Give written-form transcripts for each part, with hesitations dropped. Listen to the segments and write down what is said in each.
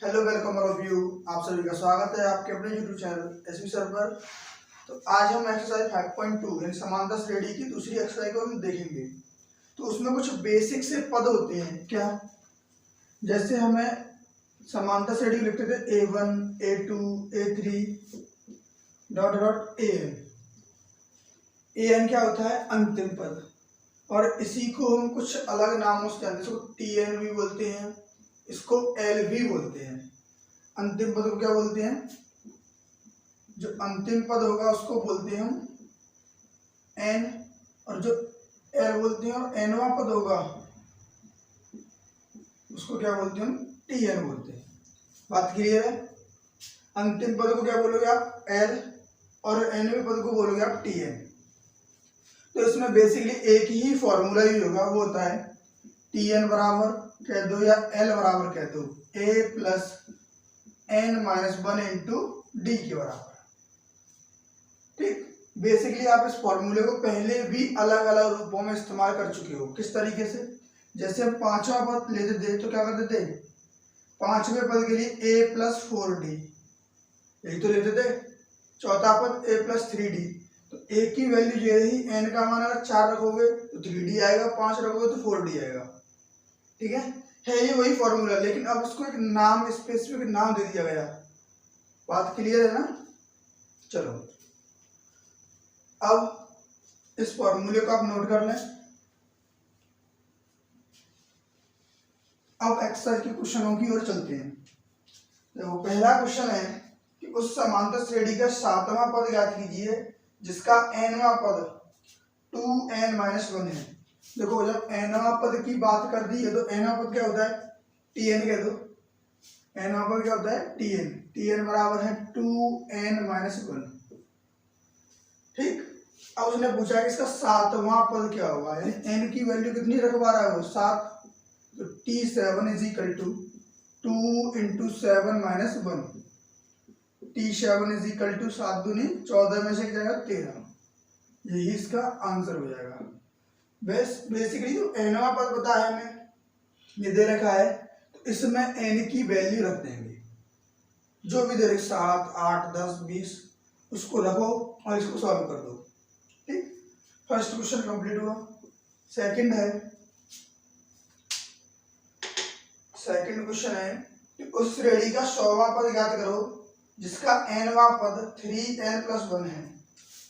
Hello welcome all of you. आप सभी का स्वागत है आपके अपने यूट्यूब चैनल एसवी सर पर। तो आज हम एक्सरसाइज 5.2 यानी समांतर श्रेणी की दूसरी एक्सरसाइज को हम देखेंगे। तो उसमें कुछ बेसिक से पद होते हैं क्या, जैसे हमें समांतर श्रेणी लिखते थे A1 A2 A3 dot dot AN। AN क्या होता है? अंतिम पद। और इसी को हम कुछ अलग नामों से जानते हैं, इसको TN भी बोलते हैं, इसको L भी बोलते हैं। अंतिम पद को क्या बोलते हैं? जो अंतिम पद होगा उसको बोलते हैं हम N, और जो L बोलते हैं, और Nवां पद होगा उसको क्या बोलते हैं? हम TN बोलते हैं। बात क्लियर है? अंतिम पद को क्या बोलोगे आप? L, और Nवें पद को बोलोगे आप TN। तो इसमें बेसिकली एक ही फॉर्मूला ही होगा, वो होता है TN बराबर कह दो या L बराबर कह दो A plus N-1 into D के बराबर। ठीक, बेसिकली आप इस फॉर्मूले को पहले भी अलग अलग रूपों में इस्तेमाल कर चुके हो। किस तरीके से? जैसे हम पांचवा पद लेते थे तो क्या करते थे? पांचवें पद के लिए A प्लस 4D, यही तो लेते थे। चौथा पद A प्लस 3D। तो A की वैल्यू जो है ही N का मान अगर 4 रखोगे तो 3D आएगा, 5 रखोगे तो 4D आएगा। ठीक है ये वही फॉर्मूला, लेकिन अब उसको एक नाम, स्पेसिफिक नाम दे दिया गया। बात क्लियर है ना? चलो अब इस फॉर्मूले को आप नोट कर लें। अब एक्सरसाइज के क्वेश्चनों की ओर चलते हैं। देखो पहला क्वेश्चन है कि उस समांतर श्रेणी का सातवां पद ज्ञात कीजिए जिसका nवां पद 2n-1 है। देखो जब nवां पद की बात कर दी है तो nवां पद क्या होता है? Tn कह दो। nवां पद क्या होता है? Tn। Tn बराबर है 2n-1। ठीक, अब उसने पूछा कि इसका सातवां पद क्या होगा, यानी n की वैल्यू कितनी रखवा रहा है वो? 7। तो T7 is equal to 2 into 7-1। T7 is equal to 7 दूनी 14 में से क्या जाएगा? 13। यही इसका आंसर हो जाएगा। बेसिकली जो nवां पद पता है हमें, ये दे रखा है, तो इसमें n की वैल्यू रख देंगे जो भी दे रखे, 7 8 10 20, उसको रखो और इसको सॉल्व कर दो। ठीक, फर्स्ट क्वेश्चन कंप्लीट हुआ। सेकंड क्वेश्चन है कि उस श्रेणी का 100वां पद ज्ञात करो जिसका nवां पद 3n+1 है।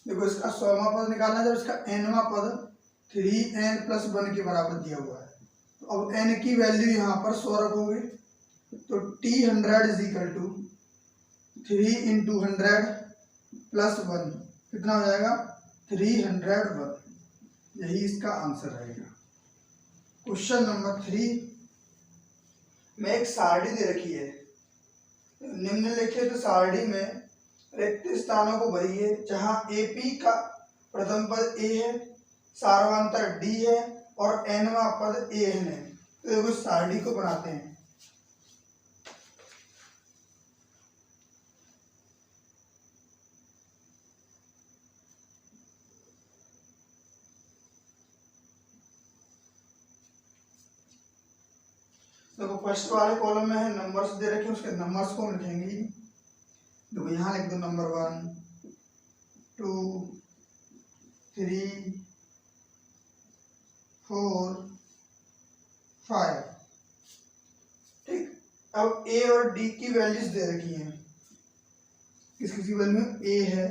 देखो इसका 100वां पद निकालना है जब इसका nवां पद 3n+1 के बराबर दिया हुआ है। तो अब n की वैल्यू यहाँ पर 100 रखोगे तो T100 is equal to 3 into 100 plus 1 कितना हो जाएगा? 301। यही इसका आंसर रहेगा। क्वेश्चन नंबर 3 में एक सारणी दे रखी है, निम्नलिखित सारणी में रिक्त स्थानों को भरिए जहां AP का प्रथम पद A है, सार्वंतर D है और nवां पद AN है। तो देखो सारणी को बनाते हैं। देखो फर्स्ट वाले कॉलम में है नंबर्स दे रखे हैं, उसके नंबर्स को हम लिखेंगे। देखो यहाँ लिख दो नंबर 1 2 3 4 5। ठीक, अब A और D की वैल्यूज दे रखी हैं। किसकी वैल्यू? A है,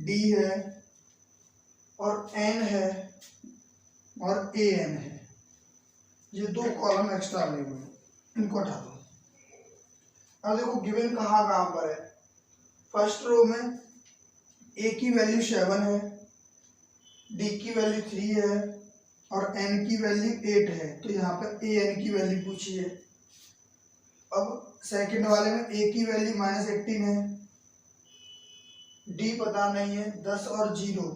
D है और N है और AN है। ये दो कॉलम एक्स्ट्रा लिए हुए हैं, इनको हटा दो। अब देखो गिवन कहाँ पर है? फर्स्ट रो में A की वैल्यू 7 है, D की वैल्यू 3 है और N की वैल्यू 8 है। तो यहाँ पे AN की वैल्यू पूछी है। अब सेकंड वाले में A की वैल्यू -18 है, D पता नहीं है, 10 और 0।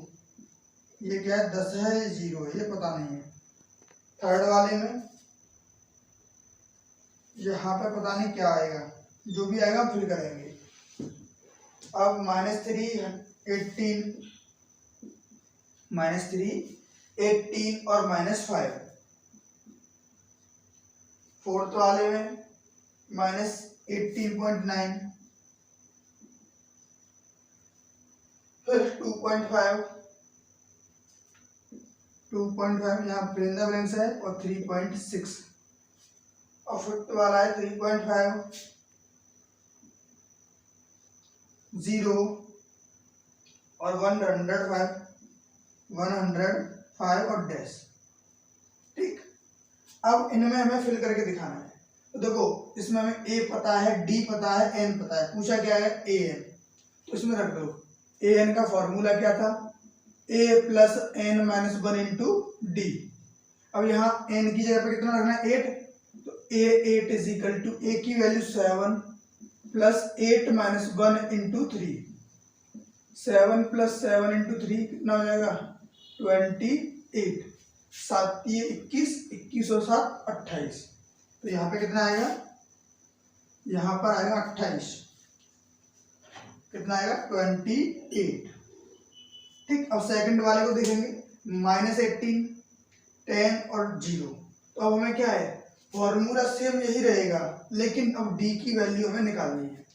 ये क्या है? 10 है या 0 है, ये पता नहीं है। थर्ड वाले में यहाँ पे पता नहीं क्या आएगा, जो भी आएगा फिल करेंगे। अब -3 18 और -5। फोर्थ वाले में 18.9, फिर 2.5, 2.5 यहाँ प्रेंदा ब्लैंक्स है और 3.6 और फिफ्थ वाला है 3.5, 0 और 105, 105 और डैश। ठीक, अब इनमें हमें फिल करके दिखाना है। तो देखो इसमें हमें ए पता है, डी पता है, एन पता है, पूछा क्या है ए एन, तो इसमें रख दो। ए एन का फॉर्मूला क्या था, A plus N minus 1 into D. अब यहाँ एन की जगह पे कितना रखना है 8, तो ए 8 इज इक्वल टू ए की value 7 plus 8 minus 1 into 3, 7 plus 7 into 3 कितना हो जाएगा 28, 7 21, 21 और 7 28, तो यहाँ पे कितना आएगा, यहाँ पर आएगा 28, कितना आएगा 28। ठीक, अब सेकंड वाले को देखेंगे, -18, 10 और 0। तो अब हमें क्या है, फॉर्मूला सेम यही रहेगा, लेकिन अब डी की वैल्यू हमें निकालनी है।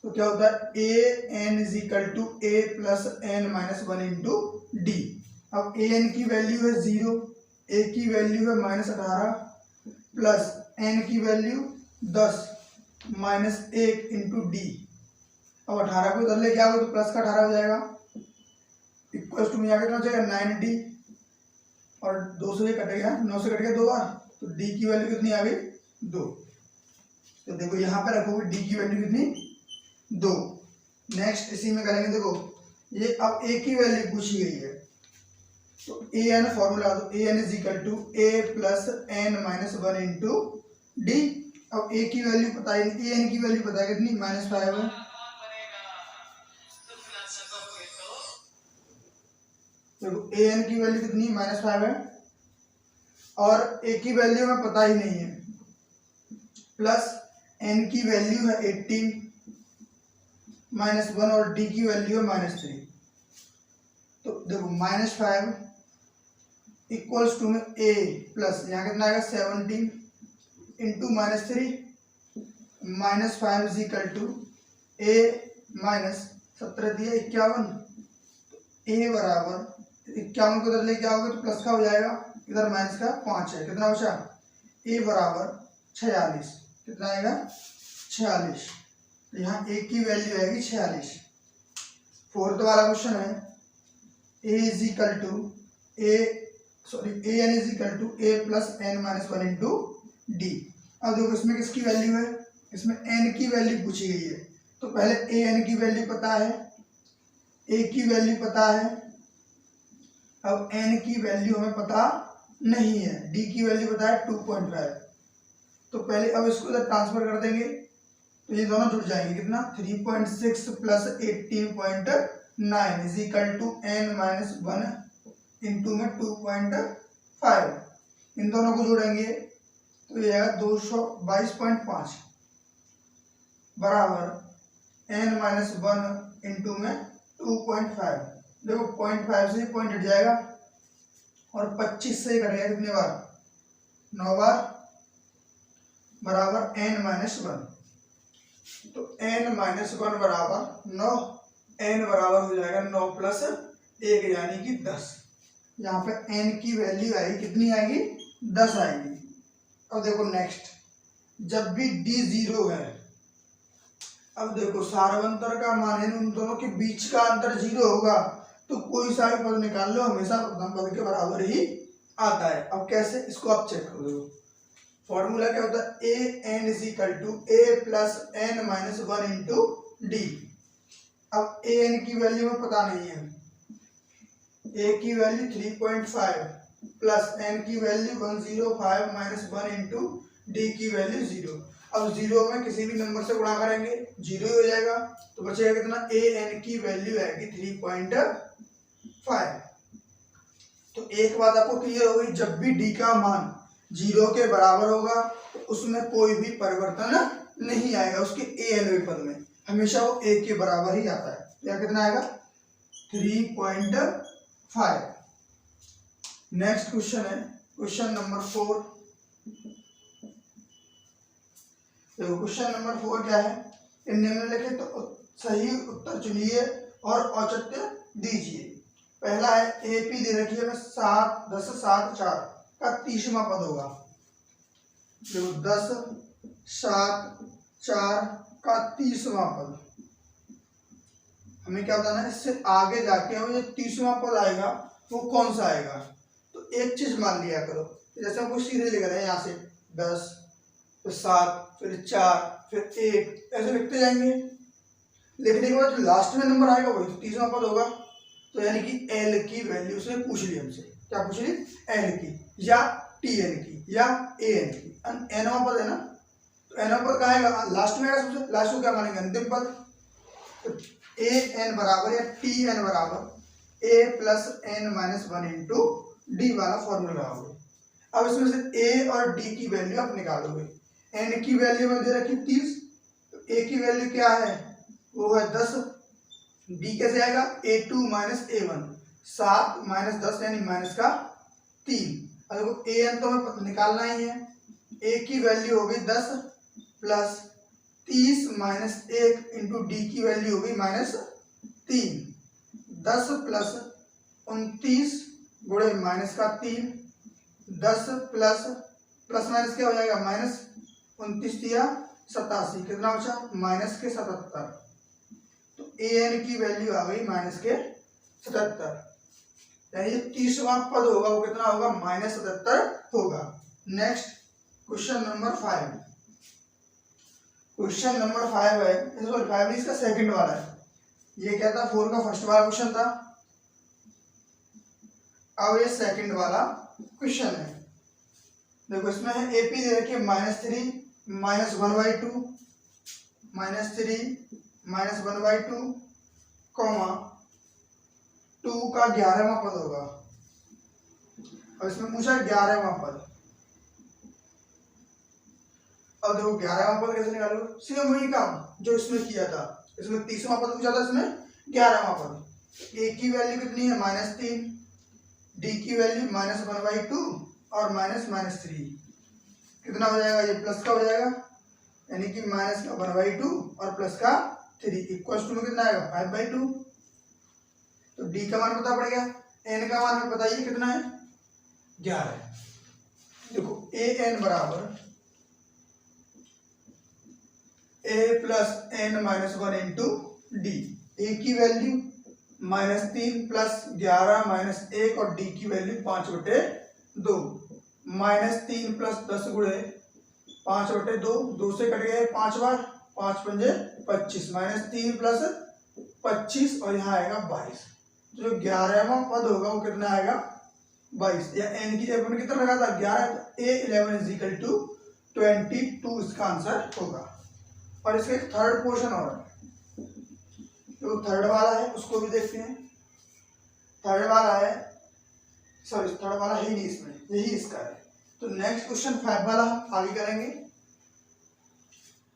तो क्या होता है A N is equal to A plus N minus 1 into D. अब ए एन की वैल्यू है 0, ए की वैल्यू है -18 प्लस एन की वैल्यू 10 माइनस 1 इंटू डी। अब 18 को इधर लेके आओगे तो प्लस का 18 हो जाएगा, इक्वल टू में यहाँ कितना हो जाएगा 9D, और 2 से कट गया, 9 से कट गया 2 बार, तो डी की वैल्यू कितनी आ गई 2। तो देखो यहाँ पे रखोगे डी की वैल्यू कितनी 2। नेक्स्ट इसी में करेंगे, देखो ये अब ए की वैल्यू पूछी गई है, तो ए एन फॉर्मूला, तो A N is equal to A plus N minus 1 into D. अब ए की वैल्यू पता है, ए एन की वैल्यू पता है कितनी -5 है, देखो ए एन की वैल्यू कितनी -5 है, और ए की वैल्यू हमें पता ही नहीं है, प्लस एन की वैल्यू है 18 -1 और डी की वैल्यू है -3। तो देखो -5 इक्वल्स टू में ए प्लस यहाँ कितना आएगा 17 into -3 -5 is equal to a minus 17 दिया 51, तो ए बराबर 51 को इधर लेके आओगे तो प्लस का हो जाएगा, इधर माइनस का 5 है, कितना बचा ए बराबर 46, कितना आएगा 46, तो यहाँ ए की वैल्यू आएगी 46। फोर्थ वाला क्वेश्चन है A is equal to A N is equal to A plus N minus 1 into D. अब देखो इसमें किसकी वैल्यू है, इसमें एन की वैल्यू पूछी गई है, तो पहले ए एन की वैल्यू पता है, ए की वैल्यू पता है, अब एन की वैल्यू हमें पता नहीं है, डी की वैल्यू पता है 2.5, तो पहले अब इसको इधर ट्रांसफर कर देंगे तो ये दोनों जुड़ जाएंगे, कितना 3.6 plus 18.9 is equal to n minus 1 into में 2.5, इन दोनों को जोड़ेंगे तो ये आएगा 222.5 बराबर एन माइनस 1 इंटू में 2.5। देखो 0.5 से पॉइंट हट जाएगा और 25 से कटेगा कितने बार 9 बार, बराबर एन माइनस 1, तो एन माइनस 1 बराबर 9, एन बराबर हो जाएगा 9 प्लस 1 यानी कि 10। यहाँ पे एन की वैल्यू आएगी कितनी आएगी 10 आएगी। अब देखो नेक्स्ट, जब भी डी 0 है, अब देखो सार्वंतर का मान है उन दोनों के बीच का अंतर 0 होगा, तो कोई सा भी पद निकाल लो हमेशा प्रथम पद के बराबर ही आता है। अब कैसे, इसको आप चेक कर दो, फॉर्मूला क्या होता है A N is equal to A plus N minus 1 into D. अब ए एन की वैल्यू में पता नहीं है, ए की वैल्यू 3.5 प्लस एन की वैल्यू 105 माइनस 1 इंटू डी की वैल्यू 0। अब 0 में किसी भी नंबर से गुणा करेंगे 0 ही हो जाएगा, तो बचेगा कितना ए एन की वैल्यू आएगी 3.5। तो एक बात आपको क्लियर होगी, जब भी डी का मान 0 के बराबर होगा तो उसमें कोई भी परिवर्तन नहीं आएगा, उसके ए एन पद में हमेशा वो ए के बराबर ही आता है। तो यहाँ कितना आएगा 3.5। नेक्स्ट क्वेश्चन है क्वेश्चन नंबर 4। देखो क्वेश्चन नंबर 4 क्या है, निम्नलिखित सही उत्तर चुनिए और औचित्य दीजिए। पहला है एपी दे रखी है 7 10 7 4 का 30वां पद होगा। देखो 10 7 4 का 30वां पद, हमें क्या बताना है, इससे आगे जाके वो जो 30वां पद आएगा वो कौन सा आएगा। तो एक चीज मान लिया करो, जैसे हम कुछ सीधे लिख रहे हैं, यहाँ से 10 फिर 7 फिर 4 फिर 1 ऐसे लिखते जाएंगे। लिखने के बाद जो लास्ट में नंबर आएगा वही तो 30वां पद होगा। तो यानी कि एल की वैल्यू उसने पूछ ली हमसे, क्या पूछ ली, एल की या टी एन की या ए एन की। एनवा पद है ना, तो एनवा पद कहाँ आएगा, लास्ट में आएगा सबसे लास्ट को क्या मानेंगे, अंतिम पद। तो ए एन बराबर या टी एन बराबर a plus N minus 1 into d वाला फॉर्मूला लगाओगे। अब इसमें से ए और डी की वैल्यू आप निकालोगे। एन की वैल्यू में दे रखी 30, तो ए की वैल्यू क्या है, वो है 10। डी कैसे आएगा, a2 माइनस a1, 7 माइनस 10 यानी माइनस का 3। अब देखो ए एन तो हमें निकालना ही है, ए की वैल्यू हो गई 10 प्लस 30 माइनस 1 इंटू डी की वैल्यू हो गई माइनस 3। 10 प्लस 29 गुणे माइनस का 3, 10 प्लस प्लस माइनस क्या हो जाएगा, माइनस 29 दिया 87, कितना बचा, माइनस के 77। तो ए एन की वैल्यू आ गई माइनस के 77, यानी 30वां पद होगा वो कितना होगा, माइनस 77 होगा। Next question number 5, question number 5 है, सॉरी 5 इसका सेकंड वाला है। ये क्या था, 4 का फर्स्ट वाला क्वेश्चन था, अब ये सेकंड वाला क्वेश्चन है। देखो इसमें है एपी दे रखी है -3 माइनस 1/2 -3 माइनस 1/2 कॉमा 2 का 11वां पद होगा। और इसमें पूछा 11वां पद। अब देखो 11वां पद कैसे निकालोगे, सेम वही काम जो इसमें किया था। इसमें 30वां पद पूछा था, इसमें 11वां पद। ए की वैल्यू कितनी है, -3, डी की वैल्यू -1/2 और -3, कितना हो जाएगा, ये प्लस का हो जाएगा, यानी कि माइनस का 1/2 और प्लस का 3 इक्वल टू में कितना आएगा, 5/2। तो डी का मान पता पड़ गया, एन का मान हमें बताइए कितना है, 11। देखो ए एन बराबर a plus N minus 1 into d. A की वैल्यू -3 प्लस 11 माइनस 1 और डी की वैल्यू 5/2, -3 प्लस 10 गुणे 5/2, 2 से कट गए 5 बार, 5 पंजे 25, -3 प्लस 25 और यहाँ आएगा 22। जो 11वां पद होगा वो कितना आएगा, 22। या एन की जगह कितना लगा था, 11, ए 11 इज इक्वल टू 22 इसका आंसर होगा। और इसका एक थर्ड पोर्शन और है, जो थर्ड वाला है उसको भी देखते हैं। थर्ड वाला है, सॉरी थर्ड वाला है ही नहीं इसमें, यही इसका है। तो नेक्स्ट क्वेश्चन 5 वाला हम आगे करेंगे।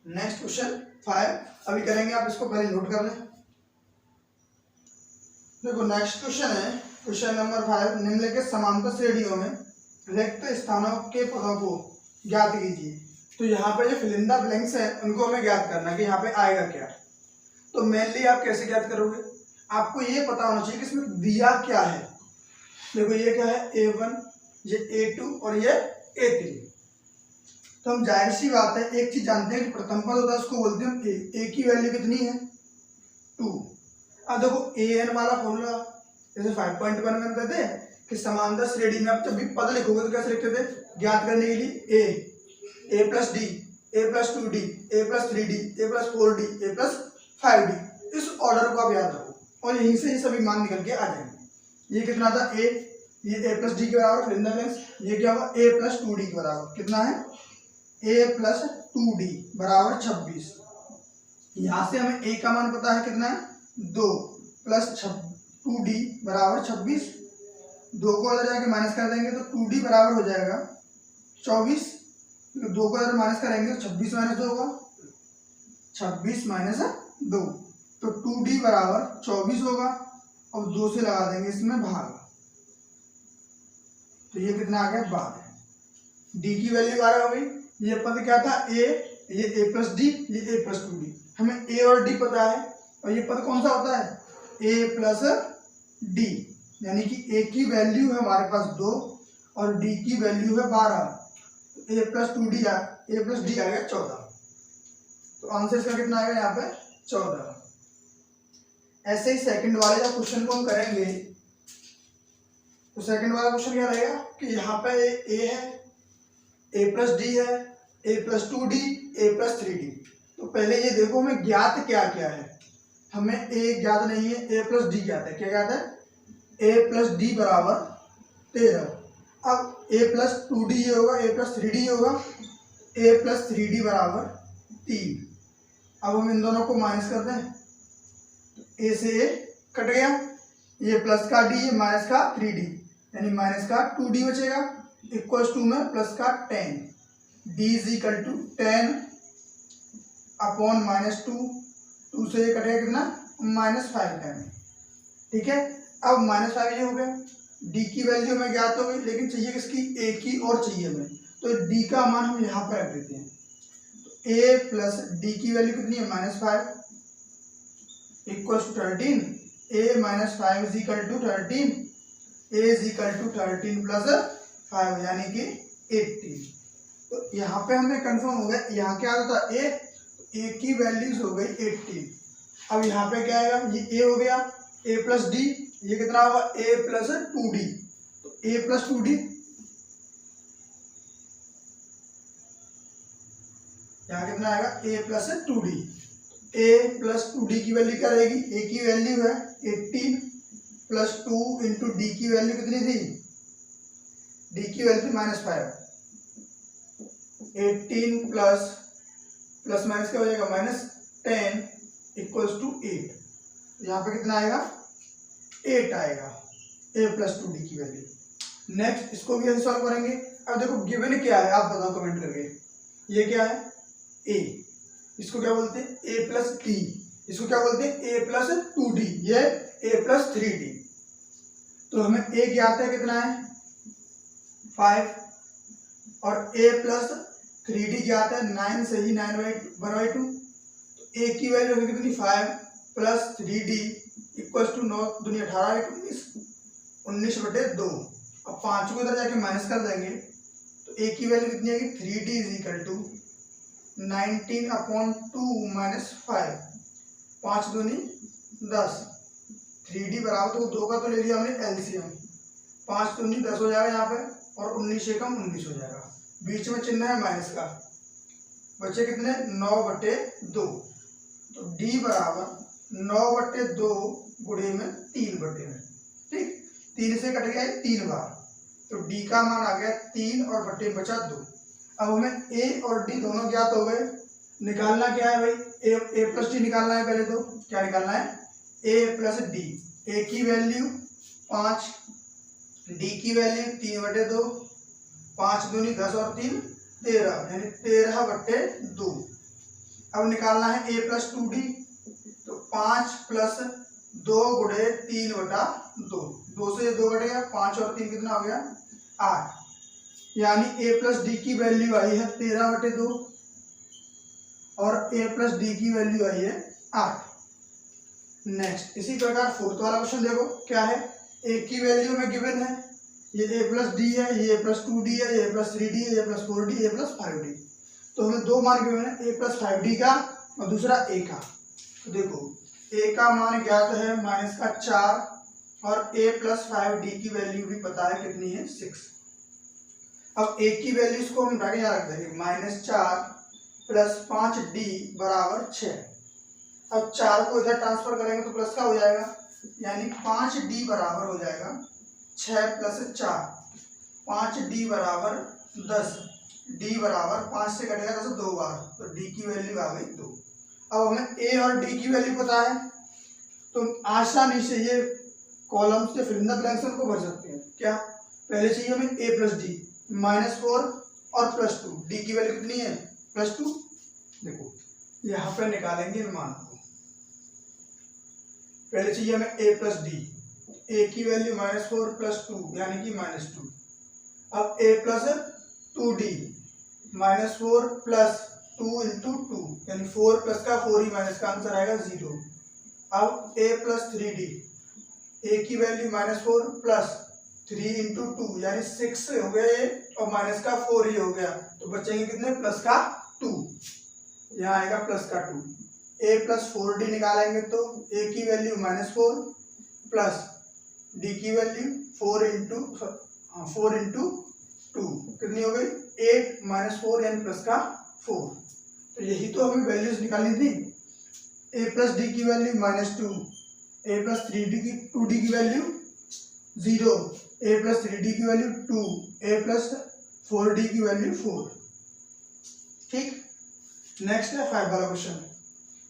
नेक्स्ट क्वेश्चन 5 अभी करेंगे, आप इसको पहले नोट कर लें। देखो नेक्स्ट क्वेश्चन है, क्वेश्चन नंबर 5, निम्नलिखित समांतर श्रेणियों में रिक्त स्थानों के पदों को ज्ञात कीजिए। तो यहाँ पे जो फिलिंदा ब्लैंक्स है उनको हमें ज्ञात करना है कि यहाँ पे आएगा क्या। तो मेनली आप कैसे ज्ञात करोगे, आपको ये पता होना चाहिए कि इसमें दिया क्या है। देखो ये क्या है, A1, ये A2 और ये A3। तो हम जाहिर सी बात है एक चीज जानते हैं कि प्रथम पद होता है उसको बोलते हैं A। A की वैल्यू कितनी है, 2। अब देखो AN वाला फॉर्मूला जैसे 5.1 में कहते हैं कि समांतर श्रेणी में आप जब भी पद लिखोगे तो कैसे लिखते थे, ज्ञात करने के लिए A plus D, A plus 2D, A plus 3D, A plus 4D, A plus 5D, इस ऑर्डर को आप याद रखो और यहीं से ये सभी मान निकल के आ जाएंगे। ये कितना था, ये A प्लस डी के बराबर फिलिंदा ब्लैंक्स, ये क्या हुआ, A प्लस 2D के बराबर, कितना है, A प्लस 2D बराबर 26। यहाँ से हमें A का मान पता है कितना है, 2 प्लस 2D बराबर 26। 2 को अगर जाके माइनस कर देंगे तो 2D बराबर हो जाएगा 24। 2 को अगर माइनस करेंगे तो 26 माइनस 2 होगा, 26 माइनस 2, तो 2D बराबर 24 होगा। अब 2 से लगा देंगे इसमें भाग, तो ये कितना आ गया, 12। डी की वैल्यू 12 हो गई। ये पद क्या था, A ये a प्लस डी, ये a प्लस 2d। हमें a और d पता है, और ये पद कौन सा होता है, a प्लस डी, यानी कि a की वैल्यू है हमारे पास 2 और d की वैल्यू है 12, तो a plus 2d a plus d आ गया 14। तो आंसर इसका कितना आएगा यहाँ पे 14। ऐसे ही सेकंड वाले जब क्वेश्चन को हम करेंगे तो सेकंड वाला क्वेश्चन क्या रहेगा कि यहाँ पे a है, a प्लस डी है, a plus 2d, a plus 3d। तो पहले ये देखो हमें ज्ञात क्या क्या है, हमें a ज्ञात नहीं है, a प्लस डी ज्ञात है। क्या ज्ञात है, a प्लस डी बराबर 13। अब a प्लस 2d ये होगा, a प्लस 3d ये होगा, a प्लस 3d बराबर 3। अब हम इन दोनों को माइनस कर दें, a से a कट गया, ये प्लस का d, ये माइनस का 3d, यानी माइनस का 2d बचेगा, इक्वल्स टू में प्लस का 10, d is equal to 10 upon minus 2, 2 से ये कटेगा कितना, -5 10। ठीक है, अब -5 ये हो गया, d की वैल्यू हमें ज्ञात हो गई, लेकिन चाहिए किसकी, a की, और चाहिए हमें, तो d का मान हम यहाँ पर रख देते हैं। तो a प्लस d की वैल्यू कितनी है, -5 equals to 13, a minus 5 is equal to 13, a is equal to 13 plus 5 यानी कि 18। तो यहाँ पे हमें कंफर्म हो गया, यहाँ क्या आता था a की वैल्यूज हो गई 18। अब यहाँ पे क्या आएगा, ये a हो गया, a प्लस डी, ये कितना होगा, a प्लस 2d, तो a प्लस 2d, यहाँ कितना आएगा, a plus 2d, a plus 2d की वैल्यू क्या रहेगी, a की वैल्यू है 18 प्लस 2 इंटू डी की वैल्यू कितनी थी, d की वैल्यू थी -5, 18 प्लस माइनस क्या हो जाएगा, -10 इक्वल्स टू 8। यहाँ पे कितना आएगा, 8 आएगा, a प्लस 2d की वैल्यू। नेक्स्ट इसको भी ऐसे सॉल्व करेंगे। अब देखो गिवन क्या है, आप बताओ कमेंट करके, ये क्या है, a, इसको क्या बोलते हैं, a प्लस डी, इसको क्या बोलते हैं, a प्लस 2d, ये a प्लस 3d। तो हमें a ज्ञात है, कितना है 5, और a प्लस 3d ज्ञात है 9 से ही 9/2। तो a की वैल्यू होगी कितनी, 5 प्लस 3d इक्वल्स टू 9 दूनी 18 19/2। अब 5 को इधर जाके माइनस कर देंगे तो a की वैल्यू कितनी आएगी, 3d इज इक्वल टू 19/2 -5, 5 दूनी 10, 3d बराबर, तो 2 का तो ले लिया हमने एलसीएम, 5 दूनी 10 हो जाएगा यहाँ पे, और 19 से कम 19 हो जाएगा, बीच में चिन्ह है माइनस का, बचे कितने 9/2। तो d बराबर 9/2 गुणे में 3/में, ठीक, 3 से कट गया 3 बार, तो d का मान आ गया 3 और बट्टे बचा 2। अब हमें a और d दोनों ज्ञात हो गए, निकालना क्या है भाई, a प्लस डी निकालना है। पहले तो क्या निकालना है, a प्लस डी, a की वैल्यू 5, d की वैल्यू 3/2, 5 दूनी 10 और 3 13, यानी 13/2। अब निकालना है a प्लस 2d, तो 5 प्लस 2 गुणे 3/2, 2 से 2 कटेगा, 5 और 3 कितना हो गया 8, यानी a प्लस डी की वैल्यू आई है 13/2 और a प्लस डी की वैल्यू आई है 8। नेक्स्ट इसी प्रकार फोर्थ वाला क्वेश्चन देखो क्या है, a की वैल्यू में गिवन है, ये a प्लस डी है, ये a प्लस 2d है, ये a प्लस 3d है, ये प्लस 4d, ये प्लस 5d। तो हमें दो मान गिवन है, a प्लस 5d का और दूसरा a का। तो देखो a का मान ज्ञात है -4, और a प्लस 5d की वैल्यू भी पता है कितनी है 6। अब a की वैल्यूज को हम उठा के यहाँ रख देंगे, -4 प्लस 5d बराबर 6। अब 4 को इधर ट्रांसफर करेंगे तो प्लस का हो जाएगा, यानी 5d बराबर हो जाएगा 6 प्लस 4, 5d बराबर 10, d बराबर 5 से कटेगा 10 2 बार, तो d की वैल्यू आ गई 2। अब हमें a और d की वैल्यू पता है, तो आसानी से ये कॉलम से फिर इन द ब्लैंक्स को भर सकते हैं। क्या, पहले चाहिए हमें a प्लस डी, -4 और +2, d की वैल्यू कितनी है +2। देखो यहाँ पे निकालेंगे इन मान को, पहले चाहिए हमें a प्लस डी, a की वैल्यू -4 + 2 यानी कि -2। अब a plus 2d, -4 plus 2 into two यानी 4 प्लस का 4 ही माइनस का आंसर आएगा 0। अब a प्लस 3d, a की वैल्यू -4 प्लस 3 इंटू टू यानी 6 हो गया ये, और माइनस का 4 ही हो गया, तो बचेंगे कितने, प्लस का 2, यहाँ आएगा प्लस का 2। a प्लस 4d निकालेंगे तो a की वैल्यू -4 प्लस d की वैल्यू 4 इंटू 2 कितनी हो गई, 8 -4 यानी प्लस का 4। तो यही तो हमें वैल्यूज निकालनी थी। a प्लस डी की वैल्यू -2, a प्लस 2d की वैल्यू 0, a प्लस 3d की वैल्यू 2, a प्लस 4d की वैल्यू 4। ठीक, नेक्स्ट है 5 वाला क्वेश्चन।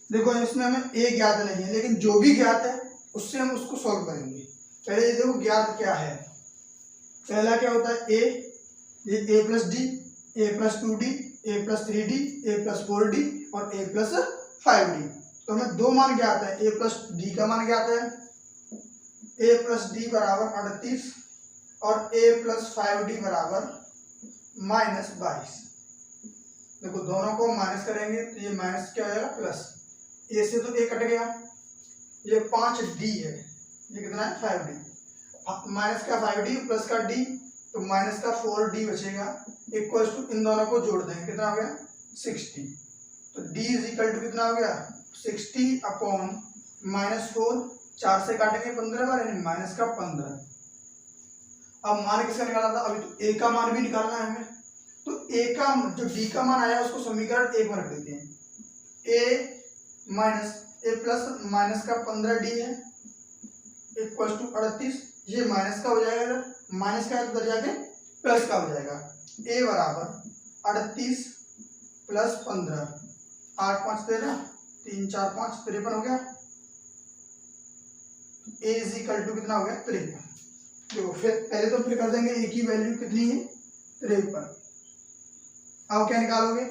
देखो इसमें हमें a ज्ञात नहीं है, लेकिन जो भी ज्ञात है उससे हम उसको सॉल्व करेंगे। पहले ये देखो ज्ञात क्या है। पहला क्या होता है, ये a plus D, a plus 2d, a plus 3d, a plus 4d और a प्लस 5d। तो हमें दो मान ज्ञात है, a प्लस डी का मान ज्ञात है, a प्लस डी बराबर 38 और a प्लस 5d बराबर -22। देखो दोनों को माइनस करेंगे तो ये माइनस क्या हो जाएगा, प्लस। a से तो a कट गया, ये 5d है, ये कितना है 5d, माइनस का 5d प्लस का d तो माइनस का 4d बचेगा, इक्वल टू इन दोनों को जोड़ देंगे, कितना हो गया 60। तो d इज इक्वल टू कितना हो गया 60 अपॉन -4, 4 से काटेंगे 15 बार यानी माइनस का 15। अब मान किसका निकालना था, अभी तो a का मान भी निकालना है हमें। तो a का जो d का मान आया उसको समीकरण 1 में रख देते हैं, a प्लस माइनस का 15d है इक्वल टू 38, ये माइनस का हो जाएगा, माइनस का उधर जाके प्लस का हो जाएगा। a बराबर 38 प्लस 15, 8 5 13, 3 4 5 53 हो गया। a इज इक्वल टू कितना हो गया 53। देखो फिर पहले तो फिर कर देंगे a की वैल्यू कितनी है 53। अब क्या निकालोगे,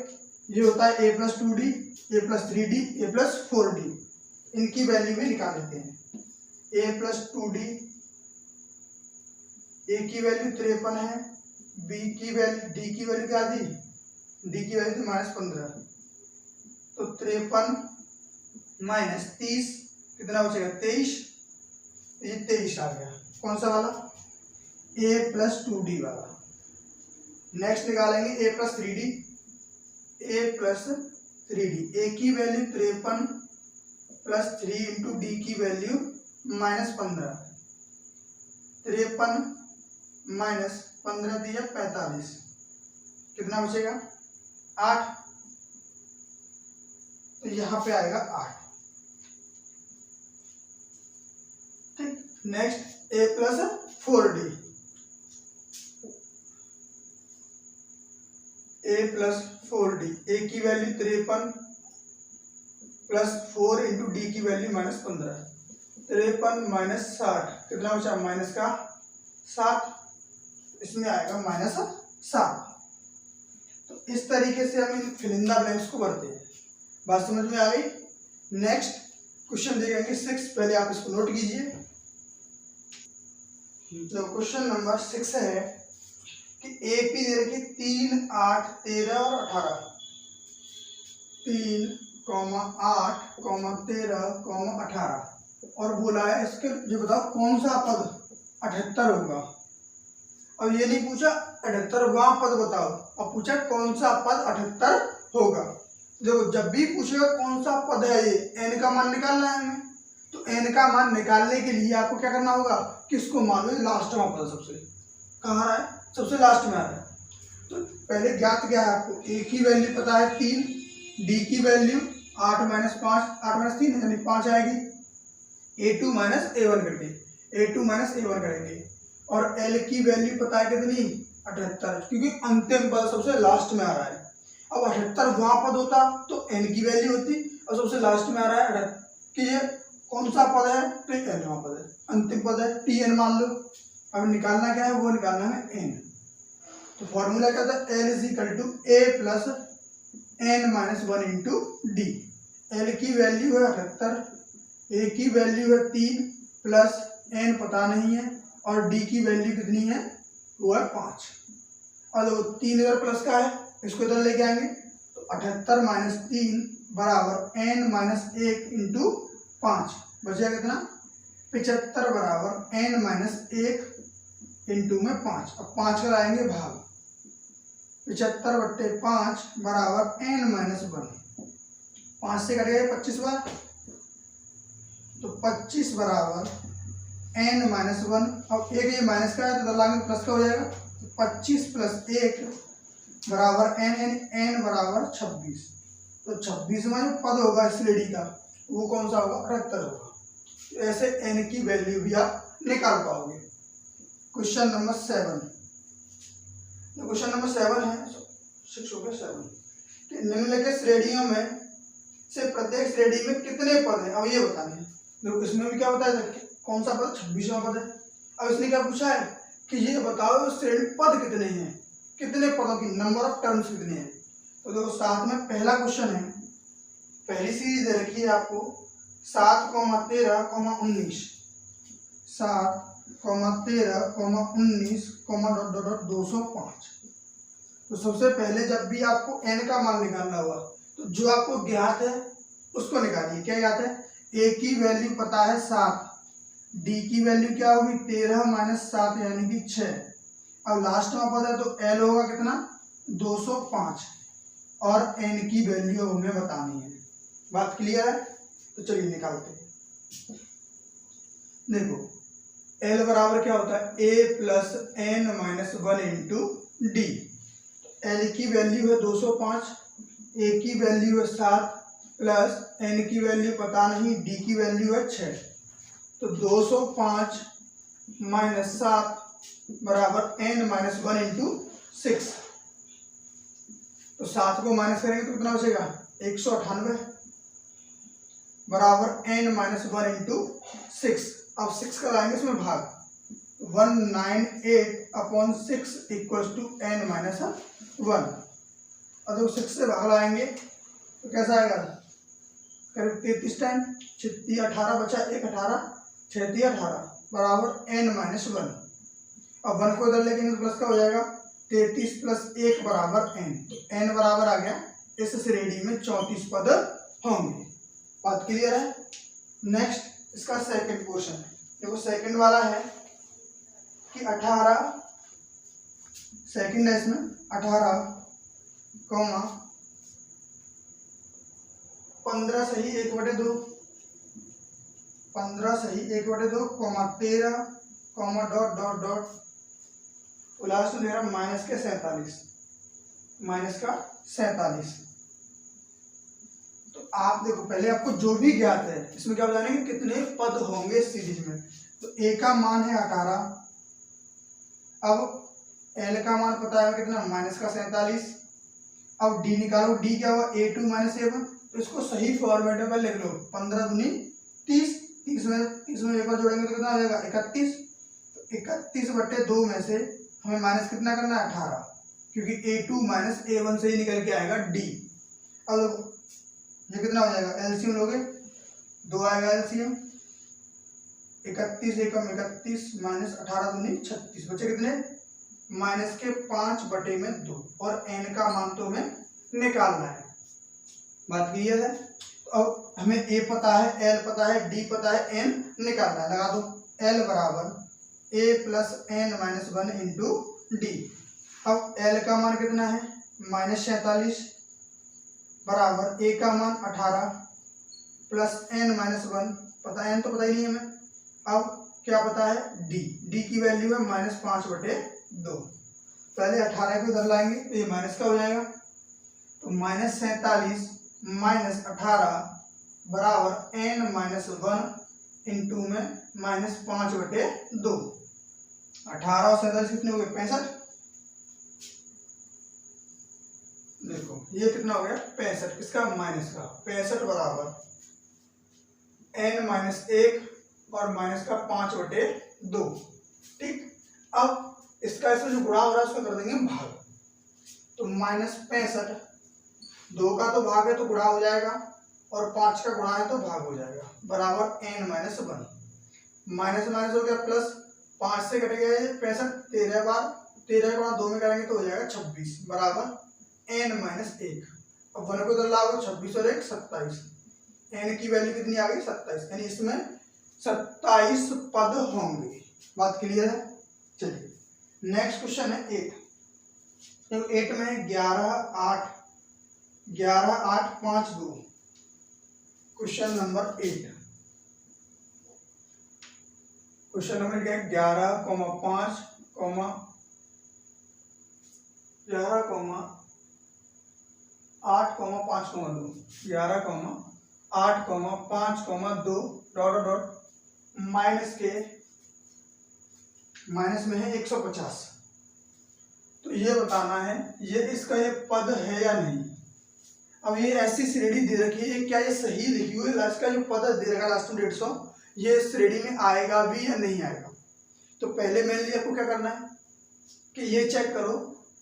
ये होता है a plus 2d, a plus 3d, a plus 4d, इनकी वैल्यू भी निकाल लेते हैं। a प्लस 2d, a की वैल्यू 53 है, b की वैल्यू d की वैल्यू क्या थी, d की वैल्यू थी -15, तो 53 माइनस 30 कितना बचेगा 23, ये 23 आ गया। कौन सा वाला, a प्लस 2d वाला। नेक्स्ट निकालेंगे a plus 3d, a plus 3d, a की वैल्यू 53 प्लस 3 इंटू डी की वैल्यू -15, 53 माइनस 15 दिया 45, कितना बचेगा 8, तो यहाँ पे आएगा 8। ठीक, next a plus 4d, a plus 4d, a की वैल्यू 53 प्लस 4 इंटू डी की वैल्यू -15, 53 माइनस 60 कितना बचा माइनस का 7, इसमें आएगा -7। तो इस तरीके से हम इन फिलिंदा ब्लैंक्स को भरते हैं। बात समझ में आ गई। नेक्स्ट क्वेश्चन देखेंगे 6, पहले आप इसको नोट कीजिए। तो क्वेश्चन नंबर 6 है कि एपी दे रखी 3, 8, 13 और 18, 3, 8, 13, 18 और बोला है इसके जो बताओ कौन सा पद 78 होगा। अब ये नहीं पूछा 78वां पद बताओ, अब पूछा कौन सा पद 78 होगा। देखो जब भी पूछेगा कौन सा पद है ये, n का मान निकालना है हमें, तो n का मान निकालने के लिए आपको क्या करना होगा, किसको मान लो लास्ट में पद सबसे कहाँ रहा है, सबसे लास्ट में आ रहा है। तो पहले ज्ञात क्या है आपको, a की वैल्यू पता है 3, d की वैल्यू 8 माइनस 5, 8 माइनस 3 यानी 5 आएगी, a2 माइनस a1 करके a2 माइनस a1 करेंगे, और l की वैल्यू पता है कितनी 78, क्योंकि अंतिम पद सबसे लास्ट में आ रहा है। अब 78वां पद होता तो n की वैल्यू होती, और सबसे लास्ट में आ रहा है कि ये कौन सा पद है, तो nवां पद है, अंतिम पद है tn मान लो। अब निकालना क्या है, वो निकालना है n। तो फॉर्मूला क्या था, l is equal to a plus n minus 1 into d. l की वैल्यू है 78, a की वैल्यू है 3 प्लस n पता नहीं है, और d की वैल्यू कितनी है, वो है 5। और देखो 3 इधर प्लस का है, इसको इधर लेके आएंगे तो 78 माइनस 3 बराबर n माइनस 1 इंटू 5, बचेगा कितना 75 बराबर n माइनस 1 इंटू में 5। अब 5 का लाएंगे भाग, 75/5 बराबर n माइनस 1, 5 से कटेगा 25 बार, तो 25 बराबर n माइनस 1। अब एक ये माइनस का है तो लाएंगे प्लस का हो जाएगा, तो 25 प्लस 1 बराबर n बराबर 26। तो 26वां जो पद होगा इस श्रेणी का वो कौन सा होगा, 78 होगा। तो ऐसे n की वैल्यू भी आप निकाल पाओगे। क्वेश्चन नंबर 7, क्वेश्चन नंबर 7 है 6 हो गया 7 कि निम्नलिखित श्रेणियों में से प्रत्येक श्रेणी में कितने पद हैं, अब ये बताने हैं। देखो इसमें भी क्या बताया था, कौन सा पद, 26वां पद है। अब इसने क्या पूछा है कि ये बताओ श्रेणी पद कितने हैं, कितने पदों की नंबर ऑफ टर्म्स कितने हैं। तो देखो साथ में पहला क्वेश्चन है, पहली सीरीज दे रखी है आपको 7, 13, 19, 7, 13, 19, 205। तो सबसे पहले जब भी आपको n का मान निकालना होगा तो जो आपको ज्ञात है उसको निकालिए। क्या ज्ञात है, a की वैल्यू पता है 7, d की वैल्यू क्या होगी 13 माइनस 7 यानी कि 6। अब लास्ट में पता है तो l होगा कितना 205 और n की वैल्यू हमें बतानी है। बात क्लियर है, तो चलिए निकालते हैं। देखो l बराबर क्या होता है a plus n minus 1 into d. l की वैल्यू है 205, a की वैल्यू है 7 प्लस n की वैल्यू पता नहीं, d की वैल्यू है 6। तो 205 माइनस 7 बराबर n माइनस 1 इंटू 6। तो 7 को माइनस करेंगे तो कितना बचेगा 198 बराबर n माइनस 1 इंटू 6। अब 6 का लाएंगे इसमें भाग, 198/6 इक्वल्स टू n माइनस 1। और जब 6 से भाग लाएंगे तो कैसा आएगा, करीब 33 टाइम 6 18 बचा 1 18 6 18 बराबर n माइनस 1। अब 1 को इधर लेके तो प्लस का हो जाएगा, 33 प्लस 1 बराबर n। तो n बराबर आ गया, इस श्रेणी में 34 पद होंगे। बात क्लियर है। नेक्स्ट इसका सेकंड क्वेश्चन, देखो सेकंड वाला है कि 18, सेकंड है इसमें 18, 15 सही 1/2, 15 सही 1/2, 13, डॉट डॉट डॉट लास्ट में मेरा माइनस के 47, माइनस का 47। तो आप देखो पहले आपको जो भी ज्ञात है इसमें क्या बताएंगे कितने पद होंगे इस सीरीज में। तो a का मान है 18, अब l का मान पता है कितना माइनस का 47। अब d निकालो, d क्या हुआ a2 माइनस a1। तो इसको सही फॉर्मेट में लिख लो, 15 दूनी 30, 30 में एक बार जोड़ेंगे तो कितना आ जाएगा 31। तो 31/2 में से हमें माइनस कितना करना है 18, क्योंकि a2 माइनस a1 से ही निकल के आएगा d। अब ये कितना हो जाएगा, एलसीएम लोगे 2 आएगा एलसीएम, 31 एकम 31 माइनस 18 दूनी 36, बचे कितने माइनस के 5/2। और n का मान तो हमें निकालना है। बात क्लियर है। तो अब हमें a पता है, l पता है, d पता है, n निकालना है। लगा दो, l बराबर a plus n minus 1 into D. अब l का मान कितना है माइनस 47 बराबर a का मान 18 प्लस n माइनस 1, पता है n तो पता ही नहीं है हमें। अब क्या पता है d की वैल्यू है माइनस 5/2। पहले 18 को इधर लाएंगे तो ये माइनस का हो जाएगा, तो माइनस 47 माइनस 18 बराबर n माइनस 1 इंटू में माइनस 5/2। 18 और 47 कितने हो गए 65। देखो ये कितना हो गया 65, किसका माइनस का 65 बराबर n माइनस 1 और माइनस का 5/2। ठीक, अब इसका इसमें जो गुणा हो रहा है उसको कर देंगे भाग। तो माइनस 65, 2 का तो भाग है तो गुणा हो जाएगा और 5 का गुणा है तो भाग हो जाएगा, बराबर n माइनस 1। माइनस माइनस हो गया प्लस, 5 से कटेगा ये 65, 13 बार 13 गुणा 2 में करेंगे तो हो जाएगा 26 बराबर n माइनस 1। अब 1 को इधर लाओ, 26 और 1 27, n की वैल्यू कितनी आ गई 27, यानी इसमें 27 पद होंगे। बात क्लियर है। चलिए नेक्स्ट क्वेश्चन है 8। तो 8 में 11 8 5 2, क्वेश्चन नंबर 8। क्वेश्चन नंबर क्या है, 11, 5, 11, 8, 5, 2, 11, 8, 5, 2 डॉट डॉट माइनस के माइनस में है 150। तो ये बताना है ये इसका ये पद है या नहीं। अब ये ऐसी श्रेणी दे रखी है, क्या ये सही लिखी हुई है, इसका जो पद दे रखा लास्ट में 150, ये श्रेणी में आएगा भी या नहीं आएगा। तो पहले मेरे लिए आपको क्या करना है कि ये चेक करो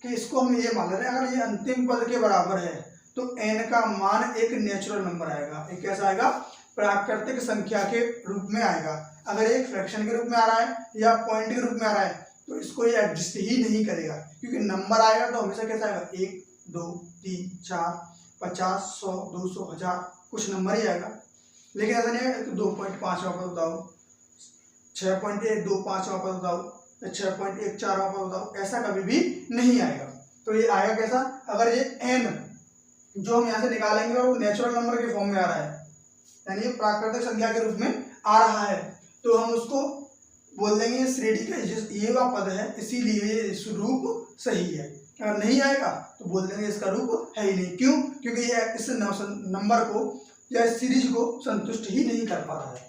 कि इसको हम ये मान रहे हैं, अगर ये अंतिम पद के बराबर है तो n का मान एक नेचुरल नंबर आएगा, एक कैसा आएगा, प्राकृतिक संख्या के रूप में आएगा। अगर एक फ्रैक्शन के रूप में आ रहा है या पॉइंट के रूप में आ रहा है तो इसको ये एडजस्ट ही नहीं करेगा, क्योंकि नंबर आएगा तो हमेशा कैसा आएगा, 1 2 3 4 50 100 200 1000 कुछ नंबर ही आएगा। लेकिन ऐसा नहीं है 2.5 वापस बताओ, 6.125 वापस बताओ, 6.14 वापस बताओ, ऐसा कभी भी नहीं आएगा। तो ये आएगा कैसा, अगर ये n जो हम यहाँ से निकालेंगे और वो नेचुरल नंबर के फॉर्म में आ रहा है, यानी ये प्राकृतिक संख्या के रूप में आ रहा है, तो हम उसको बोल देंगे ये श्रेणी का ये वाला पद है, इसीलिए ये इस रूप सही है। अगर नहीं आएगा तो बोल देंगे इसका रूप है ही नहीं। क्यों? क्योंकि ये इस नंबर को या इस सीरीज को संतुष्ट ही नहीं कर पा रहा है।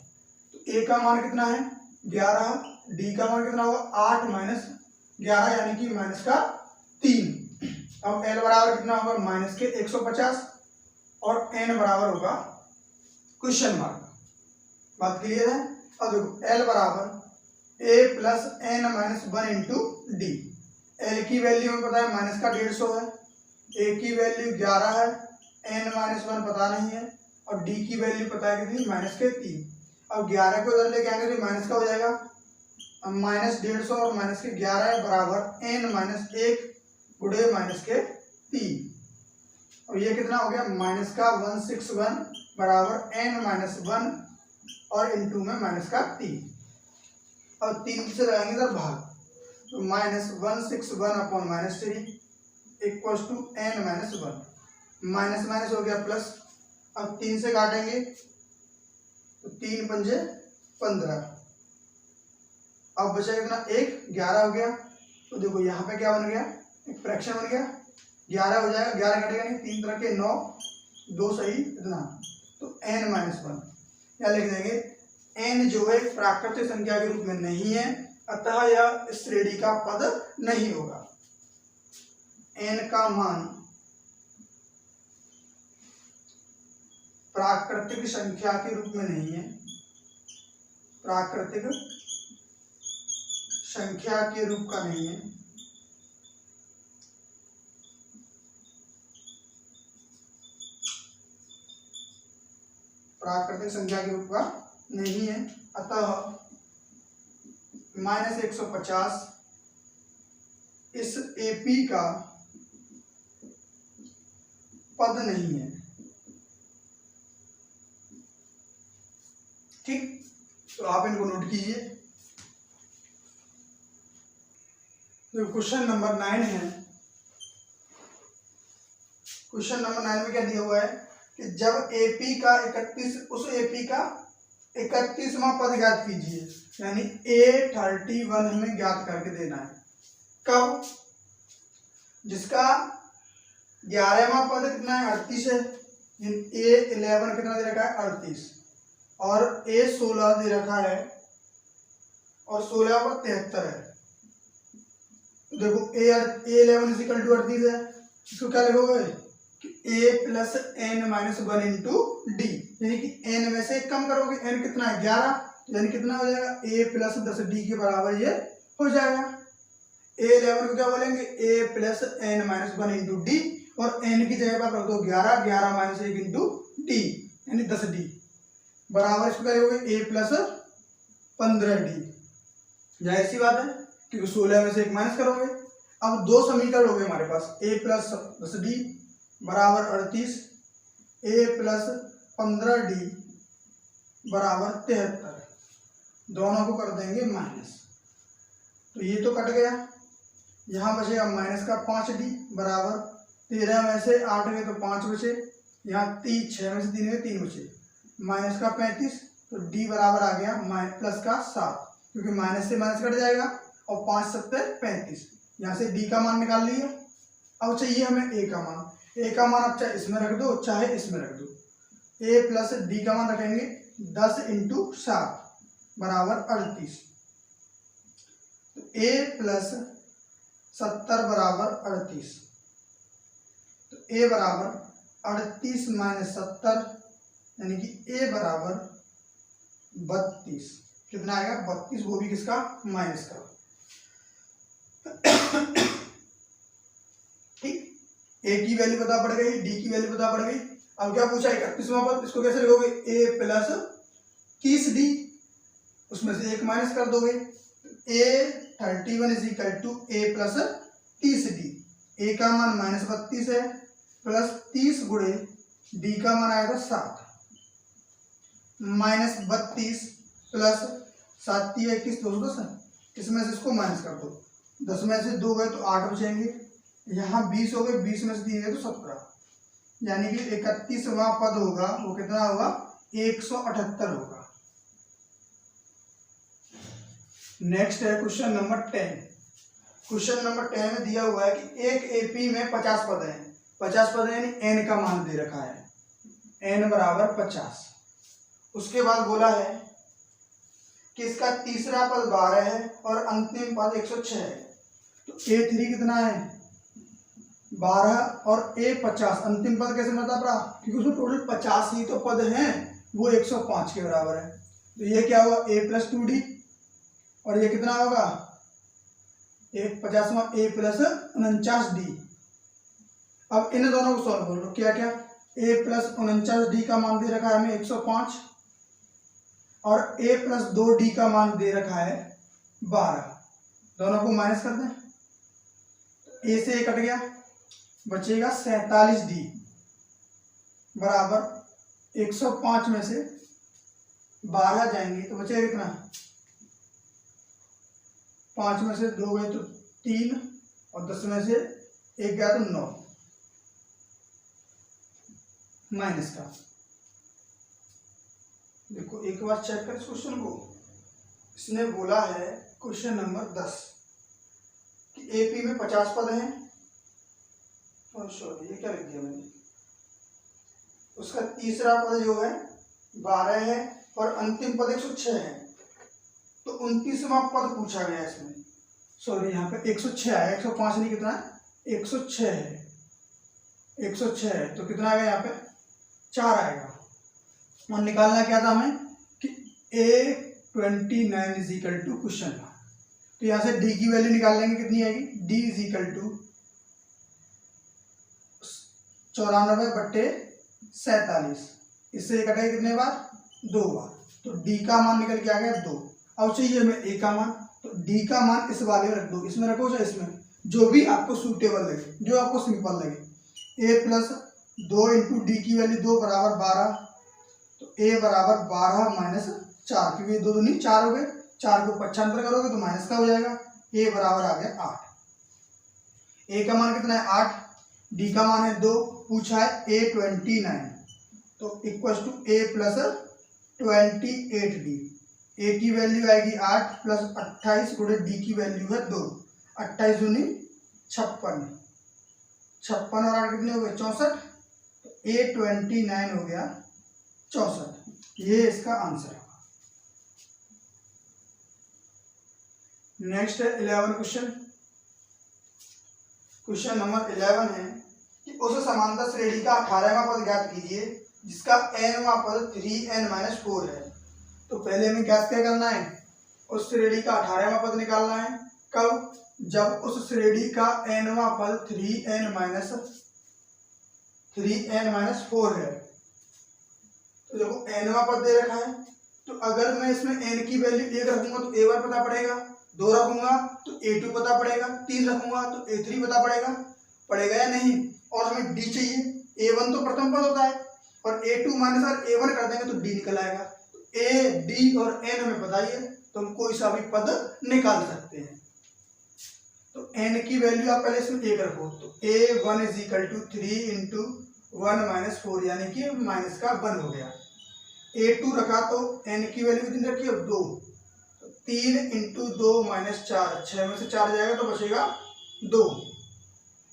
तो ए का मान कितना है 11, डी का मान कितना होगा 8 माइनस 11 यानी कि माइनस का 3। अब एल बराबर कितना होगा माइनस के 150 और एन बराबर होगा क्वेश्चन मार्क। बात क्लियर है। अब देखो एल बराबर a plus N minus 1 into d. L की वैल्यू हमें पता है माइनस का 150 है, ए की वैल्यू 11 है, एन माइनस 1 पता नहीं है और डी की वैल्यू पता है कितनी माइनस के 3। अब 11 को इधर लेके आएंगे तो माइनस का हो जाएगा, माइनस 150 और माइनस के 11 बराबर एन माइनस 1 गुणे माइनस के 3। और ये कितना हो गया माइनस का 161 बराबर एन माइनस 1 और इंटू में माइनस का 3। और 3 से लगाएंगे इधर भाग, तो minus 161 upon minus 3 equals to n minus 1। Minus minus हो गया प्लस। अब 3 से काटेंगे तो 3 पंजे 15। अब बचा कितना 1, 11 हो गया। तो देखो यहाँ पे क्या बन गया, एक फ्रैक्शन बन गया, 11 हो जाएगा, 11 कटेगा नहीं, 3 तरह के 9, 2 सही इतना, तो n माइनस 1। या लिख देंगे n जो है प्राकृतिक संख्या के रूप में नहीं है, अतः यह इस श्रेणी का पद नहीं होगा। n का मान प्राकृतिक संख्या के रूप में नहीं है, प्राकृतिक संख्या के रूप का नहीं है, प्राकृतिक संख्या के रूप का नहीं है, अतः माइनस 150 इस AP का पद नहीं है। ठीक, तो आप इनको नोट कीजिए। तो क्वेश्चन नंबर 9 है। क्वेश्चन नंबर 9 में क्या दिया हुआ है कि जब AP का 31 उस AP का 31वां पद ज्ञात कीजिए, यानी A31 हमें ज्ञात करके देना है। कब? जिसका 11वां पद कितना है 38 है, A11 कितना दे रखा है 38 और A16 दे रखा है और 16 पर 73 है। तो देखो A11 इक्वल टू 38 है, इसको क्या लिखोगे कि a plus N minus 1 into d, यानी कि n में से कम करोगे, n कितना है 11, यानी कितना हो जाएगा a प्लस 10d के बराबर ये हो जाएगा। A11 को क्या बोलेंगे a plus N minus 1 into d और n की जगह पर रख दो 11, 11 माइनस 1 इंटू डी यानी 10d बराबर इसको क्या लिखोगे a प्लस 15d। जाहिर सी बात है क्योंकि 16 में से 1 माइनस करोगे। अब दो समीकरण हो गए हमारे पास, a प्लस 10d बराबर 38, a प्लस 15d बराबर 73, दोनों को कर देंगे माइनस। तो ये तो कट गया, यहाँ बचेगा माइनस का 5d बराबर 13 में से 8 गए तो 5 बचे, यहाँ 6 में से 3 गए 3 बचे, माइनस का 35, तो d बराबर आ गया प्लस का 7, क्योंकि माइनस से माइनस कट जाएगा और 5 7 35, यहाँ से d का मान निकाल लिया। अब चाहिए हमें a का मान, a का मान अब चाहे इसमें रख दो चाहे इसमें रख दो, a प्लस d का मान रखेंगे 10 × 7 बराबर 38, तो a प्लस 70 बराबर 38, तो a बराबर 38 माइनस 70 यानी कि a बराबर 32, कितना आएगा 32, वो भी किसका माइनस का। ठीक, a की वैल्यू पता पड़ गई, d की वैल्यू पता पड़ गई। अब क्या पूछा 31वां पद, इसको कैसे लिखोगे, a प्लस 30d, उसमें से एक माइनस कर दोगे, a 31 is equal to a plus 30d, a का मान माइनस 32 है प्लस 30 गुणे d का मान आएगा 7, माइनस 32 प्लस 7 21 210, इसमें से इसको माइनस कर दो, 10 में से 2 गए तो 8 बचेंगे, यहाँ 20 हो गए, 20 में से 3 गए तो 17, यानी कि 31वां पद होगा वो कितना होगा 178 होगा। नेक्स्ट है क्वेश्चन नंबर 10। क्वेश्चन नंबर 10 में दिया हुआ है कि एक एपी में 50 पद हैं, 50 पद यानी n का मान दे रखा है, n बराबर 50। उसके बाद बोला है कि इसका तीसरा पद 12 है और अंतिम पद 106 है, तो a3 कितना है 12 और a 50, अंतिम पद कैसे मतलब रहा, क्योंकि उसमें टोटल 50 ही तो पद हैं, वो 105 के बराबर है, तो ये क्या हुआ a प्लस 2d, और ये कितना होगा 50वां a प्लस 49d। अब इन दोनों को सॉल्व करो, क्या क्या a प्लस 49d का मान दे रखा है हमें 105 और a प्लस 2d का मान दे रखा है 12, दोनों को माइनस कर दें, a से a कट गया, बचेगा 47d बराबर 105 में से 12 जाएंगे तो बचेगा कितना, 5 में से 2 गए तो 3 और 10 में से 1 गया तो 9, माइनस का। देखो एक बार चेक कर इस क्वेश्चन को, इसने बोला है क्वेश्चन नंबर 10 कि एपी में 50 पद हैं, और सॉरी ये क्या लिख दिया मैंने, उसका तीसरा पद जो है 12 है और अंतिम पद 106 है, तो 29वां पद पूछा गया इसमें, सॉरी यहाँ पे 106 है, 105 नहीं, कितना 106 है, 106 है, तो कितना आएगा यहाँ पे 4 आएगा। और निकालना क्या था हमें कि A29 is equal to question mark, तो यहाँ से d की वैल्यू निकाल लेंगे, कितनी आएगी d इज इक्वल टू 94/47, इससे कटेगा कितने बार 2 बार, तो d का मान निकल के आ गया 2। अब चाहिए हमें a का मान, तो d का मान इस वाले में रख दो, इसमें रखो चाहे इसमें, जो भी आपको सूटेबल लगे, जो आपको सिंपल लगे। a प्लस 2 इंटू डी की वैल्यू 2 बराबर 12, तो a बराबर 12 माइनस 4, क्योंकि ये 2 दूनी 4 हो गए, 4 को पक्षांतर करोगे तो माइनस का हो जाएगा, a बराबर आ गया 8। a का मान कितना है 8, d का मान है 2, पूछा है A29, तो equals to a plus 28d, a की वैल्यू आएगी 8 प्लस 28 गुणे d की वैल्यू है 2, 28 दूनी 56, 56 और 8 कितने हो गए 64, तो A29 हो गया 64, ये इसका आंसर है। नेक्स्ट है 11 क्वेश्चन। क्वेश्चन नंबर 11 है कि उस समांतर श्रेणी का 18वां पद ज्ञात कीजिए जिसका nवां पद 3n-4 है। तो पहले हमें ज्ञात क्या करना है, उस श्रेणी का 18वां पद निकालना है। कब, जब उस श्रेणी का nवां पद 3n-4 है। तो देखो nवां पद दे रखा है, तो अगर मैं इसमें n की वैल्यू 1 रखूंगा तो a1 पता पड़ेगा, 2 रखूंगा तो a2 पता पड़ेगा, 3 रखूंगा तो a3 पता पड़ेगा या नहीं। और हमें डी चाहिए। a1 तो प्रथम पद होता है और a2 माइनस अगर a1 कर देंगे तो d निकल आएगा। a, d और n हमें पता ही है, तो हम कोई सा भी पद निकाल सकते हैं। तो n की वैल्यू आप पहले इसमें एक रखो, तो a1 is equal to 3 into 1 minus 4 यानी कि माइनस का 1 हो गया। a2 रखा तो n की वैल्यू कितनी रखी है 2, तो 3 इंटू 2 माइनस 4, 6 में से 4 जाएगा तो बचेगा 2।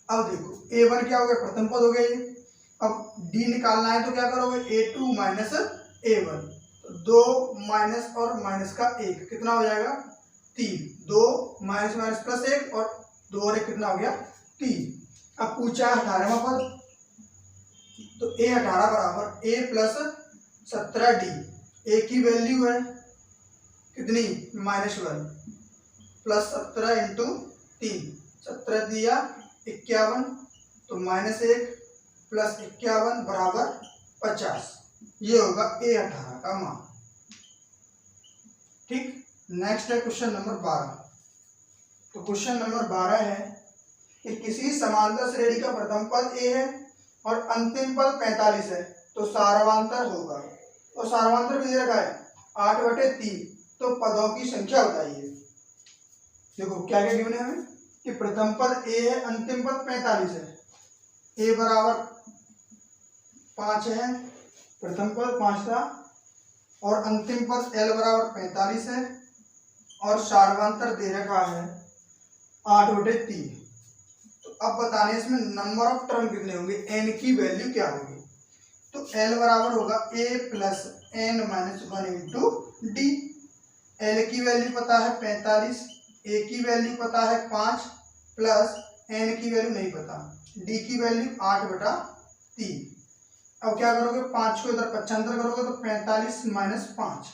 अब देखो a1 क्या हो गया, प्रथम पद हो गया ये। अब d निकालना है तो क्या करोगे, a2 माइनस a1, तो 2 माइनस और माइनस का 1 कितना हो जाएगा 3, 2 माइनस माइनस प्लस 1 और 2 और 1 कितना हो गया 3। अब पूछा है 18वां पद, तो a18 बराबर a प्लस 17d, a की वैल्यू है कितनी -1 प्लस 17 इंटू 3, 17 दिया 51, तो -1 प्लस 51 बराबर 50। ये होगा a18 का मान। ठीक, नेक्स्ट है क्वेश्चन नंबर 12। तो क्वेश्चन नंबर 12 है कि किसी समांतर श्रेणी का प्रथम पद a है और अंतिम पद 45 है, तो सार्वधातर होगा। तो सार्वधातर भी दे रखा है 8/3, तो पदों की संख्या बताइए। देखो क्या क्या गिवन है हमें कि प्रथम पद a है, अंतिम पद 45 है, a बराबर 5 है, प्रथम पद 5 था, और अंतिम पद l बराबर 45 है, और सार्वधातर दे रखा है 8/3। तो अब बताने इसमें नंबर ऑफ टर्म कितने होंगे, n की वैल्यू क्या होगी। तो l बराबर होगा a plus n minus 1 into d. l की वैल्यू पता है 45, a की वैल्यू पता है 5 प्लस n की वैल्यू नहीं पता, d की वैल्यू 8/3। अब क्या करोगे, 5 को इधर 75 करोगे तो 45 माइनस 5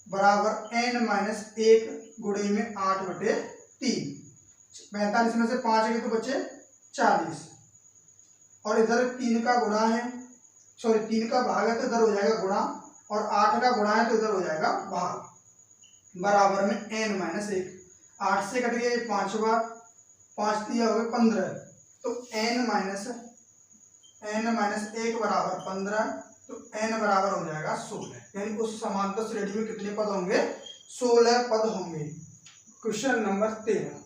बराबर n माइनस 1 गुणे में 8/3। 45 में से 5 गए तो बचे 40, और इधर 3 का गुणा है, सॉरी 3 का भाग है तो इधर हो जाएगा गुणा, और 8 का गुणा है तो इधर हो जाएगा भाग, बराबर में n माइनस 1। 8 से कट गया ये 5 बार, 5 दिया हो गया 15, तो n माइनस 1 बराबर 15, तो n बराबर हो जाएगा 16। यानी उस समांतर श्रेणी में कितने पद होंगे, 16 पद होंगे। Question number 13।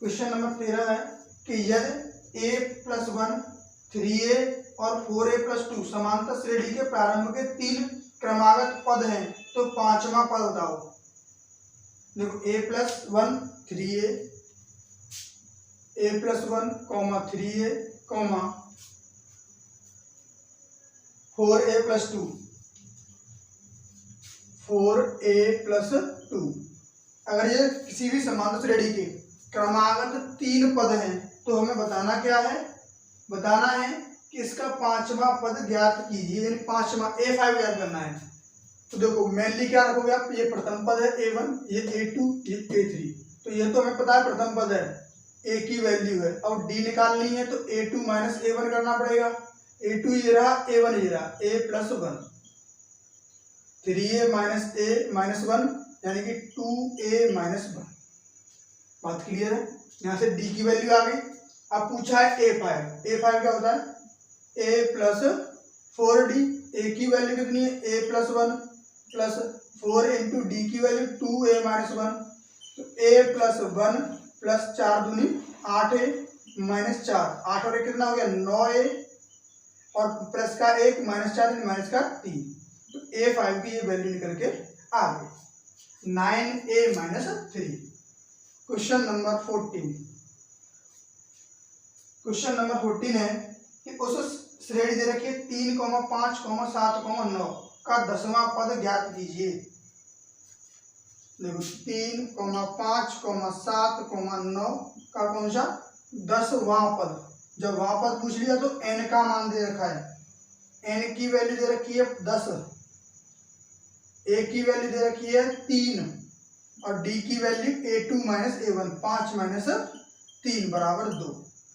क्वेश्चन नंबर 13 है कि यदि a प्लस 1, 3a और 4a प्लस 2 समांतर श्रेणी के प्रारंभ के 3 क्रमागत पद हैं, तो 5वां पद बताओ। देखो a plus 1 3a, a plus 1 3a 4a plus 2, 4a plus 2। अगर ये किसी भी समांतर श्रेणी के क्रमागत 3 पद हैं तो हमें बताना क्या है, बताना है कि इसका 5वां पद ज्ञात कीजिए, यानी 5वां a5 ज्ञात करना है। तो देखो मेनली क्या रखोगे आप, ये प्रथम पद है a1, ये a2, ये a3, तो ये तो हमें पता है प्रथम पद है, a की वैल्यू है। अब d निकालनी है तो a2 माइनस a1 करना पड़ेगा, a2 ये रहा, a1 ये रहा, a plus 1, 3a minus a minus 1 यानी कि 2a माइनस 1। बात क्लियर है, यहाँ से d की वैल्यू आ गई। अब पूछा है a5, a5 क्या होता है a प्लस 4d, a की वैल्यू कितनी है a plus 1 plus 4 into D की वैल्यू 2a माइनस 1, तो a प्लस 1 प्लस 4 दूनी 8a माइनस 4, 8 और 1 कितना हो गया 9a, और प्लस का 1 माइनस 4 माइनस का 3, तो a5 की ये वैल्यू निकल के आ गई 9a minus 3। Question number 14। Question number 14 है कि उस श्रेणी दे रखी है 3, 5, 7, 9 का 10वां पद ज्ञात कीजिए। देखो 3, 5, 7, 9 का कौन सा 10वां पद। जब वहां पद पूछ लिया तो n का मान दे रखा है, n की वैल्यू दे रखी है 10, a की वैल्यू दे रखी है 3, और d की value a2 minus a1, 5 minus 3 बराबर 2।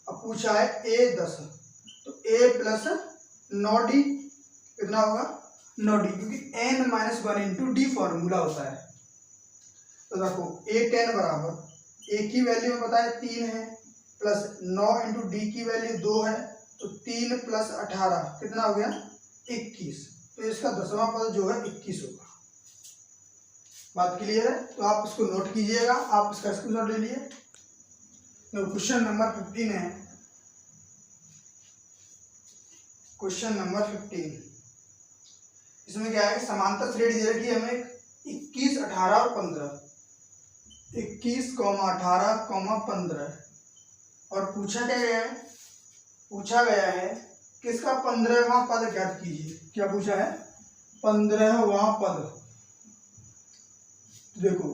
अब पूछा है a 10, तो a प्लस 9d कितना होगा 9d, क्योंकि n minus 1 into D formula होता है। तो देखो a10 बराबर a की वैल्यू में पता है 3 है, प्लस 9 इंटू डी की वैल्यू 2 है, तो 3 प्लस 18 कितना हो गया 21। तो इसका 10वां पद जो है 21 होगा। बात क्लियर है? तो आप इसको नोट कीजिएगा, आप इसका स्क्रीनशॉट ले लिए। तो क्वेश्चन नंबर 15 है, क्वेश्चन नंबर 15। इसमें क्या है, समांतर श्रेणी दे रखी है हमें 21, 18 और 15, 21, 18, 15, और पूछा क्या गया है, पूछा गया है कि इसका 15वां पद ज्ञात कीजिए। क्या पूछा है? 15वां पद। तो देखो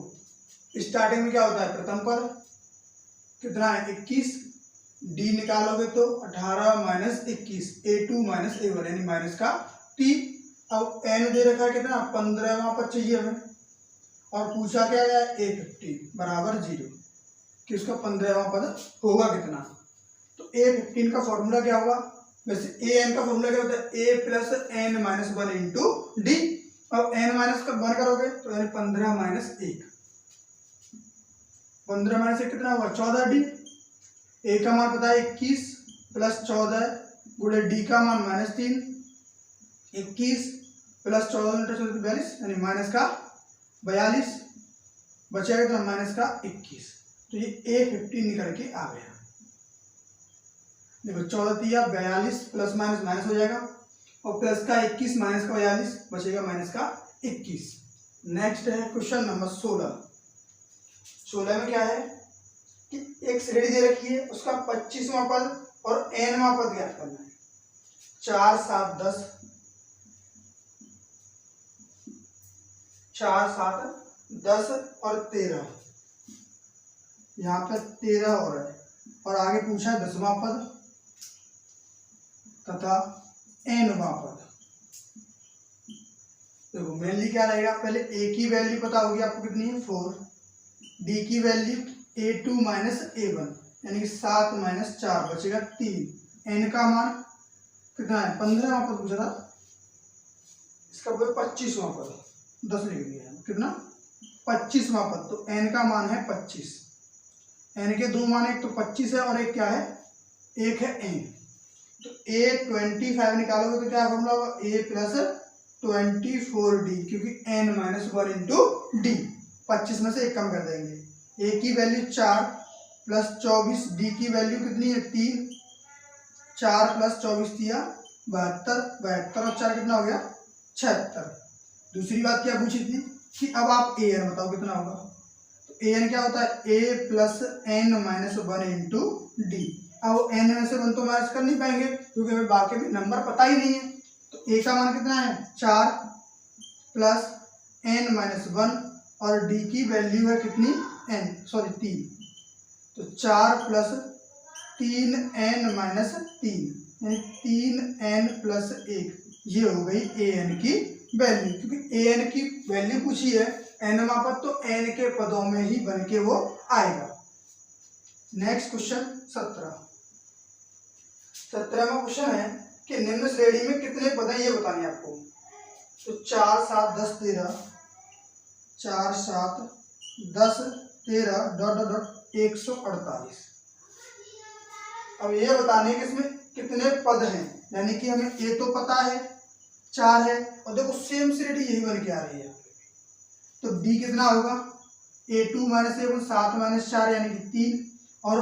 स्टार्टिंग में क्या होता है, प्रथम पद कितना है 21, डी निकालोगे तो 18 माइनस 21, A2 माइनस A1 यानी माइनस का T। अब n दे रखा है कितना, 15वां पद चाहिए हमें, और पूछा क्या गया 150 बराबर 0 कि उसका 15वां पद होगा कितना। तो A15 का फॉर्मूला क्या होगा, वैसे an का फॉर्मूला क्या होता है, a plus n minus 1 into D. अब n माइनस का 1 करोगे तो यानी 15 माइनस 1, 15 माइनस 1 कितना होगा 14 डी। ए का मान पता है 21 प्लस 14 गुणे डी का मान माइनस 3, 21 प्लस 14 42 यानी माइनस का 42, बचेगा कितना माइनस का 21। तो ये A15 निकल के आ गया। देखो 14 तिया 42 प्लस माइनस माइनस हो जाएगा, और प्लस का 21 माइनस का 42 बचेगा माइनस का 21। नेक्स्ट है क्वेश्चन नंबर 16। 16 में क्या है कि एक श्रेणी दे रखी है, उसका 25वां पद और nवां पद ज्ञात करना है। 4, 7, 10, 4, 7, 10 और 13, यहाँ पर 13 हो रहा है, और आगे पूछा है 10वां पद तथा nवां पद। देखो मेनली क्या रहेगा, पहले a की वैल्यू पता होगी आपको कितनी है 4, d की वैल्यू A2 माइनस A1 यानी कि 7 माइनस 4 बचेगा 3, n का मान कितना है 15वां पद पूछा था, इसका 25वां पद 10 लिख दिया है, कितना 25वां पद। तो n का मान है 25, n के दो मान, एक तो 25 है और एक क्या है, एक है n। तो A25 निकालोगे तो क्या फॉर्मूला होगा, a प्लस 24d, क्योंकि n माइनस 1 इंटू डी, 25 में से एक कम कर देंगे। a की वैल्यू 4 प्लस 24, d की वैल्यू कितनी है 3, 4 प्लस 24 दिया 72, 72 और 4 कितना हो गया 76। दूसरी बात क्या पूछी थी कि अब आप an बताओ कितना होगा। तो an क्या होता है a plus n minus 1 into D. अब n में से 1 तो माइनस कर नहीं पाएंगे क्योंकि हमें बाकी भी नंबर पता ही नहीं है। तो a का मान कितना है 4 प्लस n माइनस 1, और d की वैल्यू है कितनी n 3, तो 4 प्लस 3n माइनस 3 यानी 3n प्लस 1, ये हो गई an की वैल्यू। क्योंकि an की वैल्यू पूछी है nवां पद, तो n के पदों में ही बन के वो आएगा। नेक्स्ट क्वेश्चन 17वां क्वेश्चन है कि निम्न श्रेणी में कितने पद हैं ये बताने आपको। तो 4, 7, 10, 13, 4, 7, 10, 13 डॉट डॉट डॉट 148। अब ये बताने कि इसमें कितने पद हैं, यानी कि हमें a तो पता है 4 है, और देखो सेम श्रेणी यही बन के आ रही है। तो d कितना होगा A2 माइनस A1 7 माइनस 4 यानी कि 3, और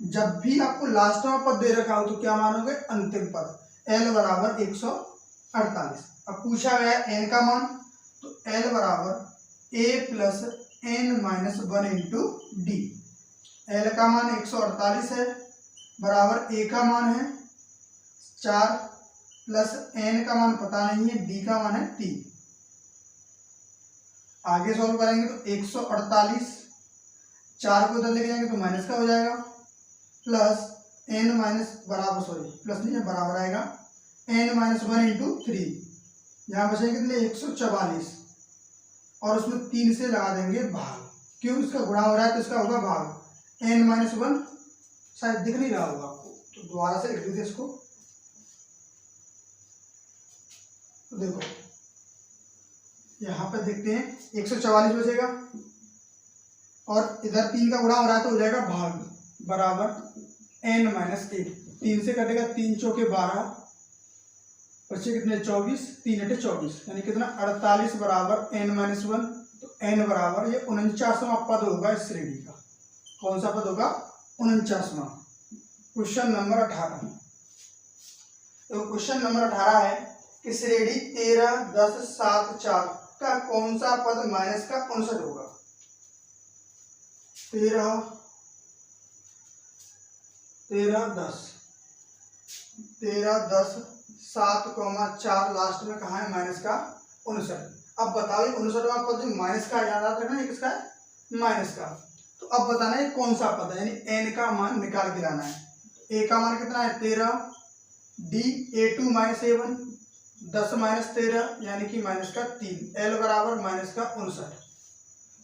जब भी आपको लास्ट में पद दे रखा हो तो क्या मानोगे अंतिम पद, l बराबर 148। अब पूछा गया n का मान, तो l बराबर a plus n minus 1 into d. l का मान 148 है, बराबर a का मान है 4 प्लस n का मान पता नहीं है, d का मान है 3। आगे सॉल्व करेंगे तो 148, 4 को इधर लेके जाएंगे तो माइनस का हो जाएगा, प्लस n माइनस बराबर प्लस नहीं है बराबर आएगा n माइनस 1 इंटू 3, यहाँ बचेंगे कितने 144, और उसमें 3 से लगा देंगे भाग, क्यों इसका गुणा हो रहा है तो इसका होगा भाग। n माइनस 1 शायद दिख नहीं रहा होगा आपको, तो दोबारा से लिख दीजिए इसको। तो देखो यहाँ पे देखते हैं 144 बचेगा, और इधर 3 का गुणा हो रहा है तो हो जाएगा भाग, बराबर n माइनस 1, 3 से कटेगा 3 चौके 12, बच्चे कितने 24, 3 अटे 24 यानी कितना 48 बराबर n माइनस 1। तो n बराबर ये 49वां पद होगा इस श्रेणी का। कौन सा पद होगा? 49वां। Question number 18। तो क्वेश्चन नंबर 18 है कि श्रेणी 13, 10, 7, 4 का कौन सा पद माइनस का 59 होगा? 13, 10, 7, 4 लास्ट में कहा है माइनस का 59। अब बताओ ये 59वां पद जो माइनस का याद रखना है, किसका है? माइनस का। तो अब बताना है कौन सा पद है, यानी n का मान निकाल के लाना है। a का मान कितना है? 13, d a2 minus a1, 10 minus 13 यानी कि माइनस का 3, l बराबर माइनस का 59।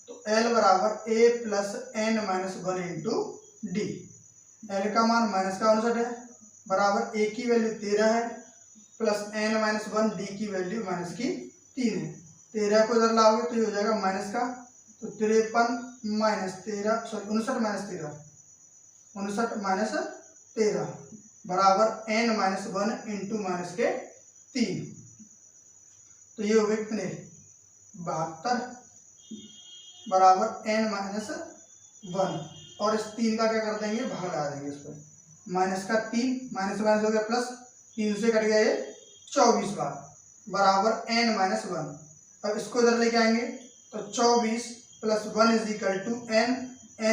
तो l बराबर a plus n minus 1 into d. l का मान माइनस का 59 है, बराबर a की वैल्यू 13 है, प्लस n माइनस 1, d की वैल्यू माइनस की 3 है। 13 को इधर लाओगे तो ये हो जाएगा माइनस का, तो 53 माइनस 13, सॉरी 59 माइनस 13, 59 माइनस 13 बराबर n माइनस 1 इंटू माइनस के 3। तो ये हो गए कितने? 72 बराबर n माइनस 1, और इस 3 का क्या कर देंगे? भाग लगा देंगे इस पर। माइनस का 3 माइनस माइनस हो गया प्लस, 3 से कट गया ये 24 बार, बराबर n माइनस 1। अब इसको इधर लेके आएंगे तो 24 plus 1 is equal to n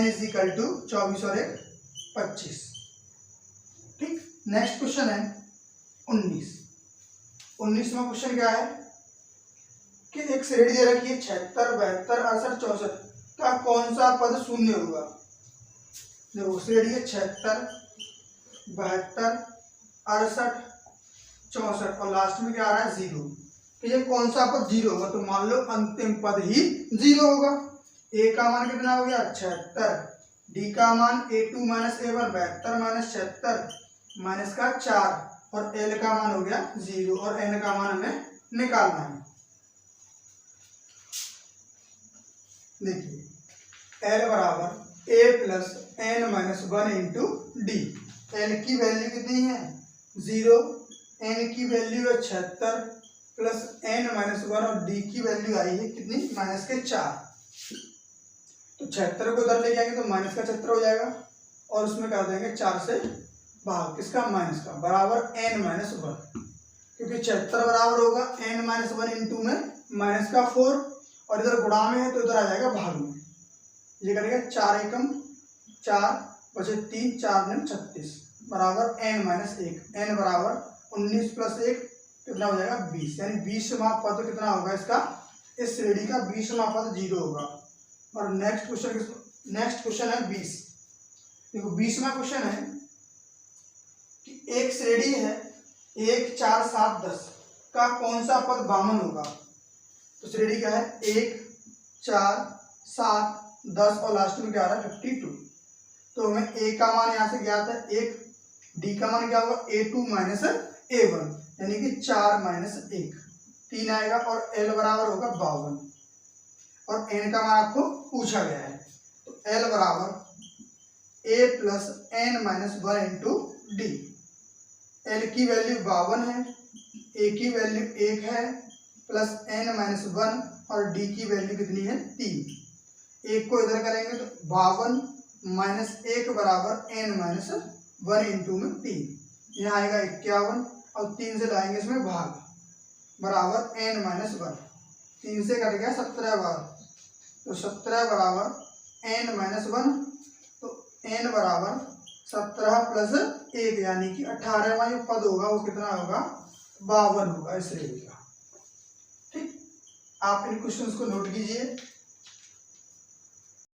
is equal to 24 और 1 25। ठीक। नेक्स्ट क्वेश्चन है 19वां क्वेश्चन क्या है कि एक श्रेणी दे रखी है 76, 72, 68, 64 का कौन सा पद शून्य होगा? देखो श्रेणी है 76, 72, 68, 64 और लास्ट में क्या आ रहा है? 0। तो ये कौन सा पद 0 होगा? तो मान लो अंतिम पद ही 0 होगा। a का मान कितना हो गया? 76, d का मान a2 minus a1, 72 minus 76 minus का 4, और l का मान हो गया 0, और n का मान हमें निकालना है। देखिए l बराबर a plus n minus 1 into d. l की वैल्यू कितनी है? 0, n की वैल्यू है 76 प्लस n माइनस 1, और d की वैल्यू आई है कितनी? माइनस के 4। तो 76 को उधर ले जाएंगे तो माइनस का 76 हो जाएगा, और उसमें कर देंगे 4 से भाग, किसका? माइनस का, बराबर n माइनस 1, क्योंकि 76 बराबर होगा n माइनस 1 इंटू में माइनस का 4, और इधर गुणा में है तो इधर आ जाएगा भाग में। ये करेंगे 4 एकम 4 बचे 3, 4 9 36 बराबर n माइनस 1। n बराबर 19 प्लस 1 कितना हो जाएगा? 20, यानी 20वां पद कितना होगा इसका? इस श्रेणी का 20वां पद 0 होगा। और नेक्स्ट क्वेश्चन है 20। देखो 20वां क्वेश्चन है कि एक श्रेणी है 1, 4, 7, 10 का कौन सा पद वामन होगा? तो श्रेणी क्या है? 1, 4, 7, 10 और लास्ट में क्या आ रहा है? 52। तो हमें a का मान यहाँ से ज्ञात है 1, d का मान क्या होगा? a2 माइनस a1 यानी कि 4 माइनस 1, 3 आएगा, और l बराबर होगा 52, और n का मान आपको पूछा गया है। तो l बराबर a plus n minus 1 into d. l की वैल्यू 52 है, a की वैल्यू 1 है, प्लस n माइनस 1, और d की वैल्यू कितनी है? 3। 1 को इधर करेंगे तो 52 माइनस 1 बराबर n माइनस 1 इंटू में 3, यहाँ आएगा 51, और 3 से लाएंगे इसमें भाग, बराबर n माइनस 1, 3 से कट गया 17 बार, तो 17 बराबर n माइनस 1, तो n बराबर 17 प्लस 1 यानी कि 18वां जो पद होगा वो कितना होगा? 52 होगा इस श्रेणी का। ठीक। आप इन क्वेश्चंस को नोट कीजिए।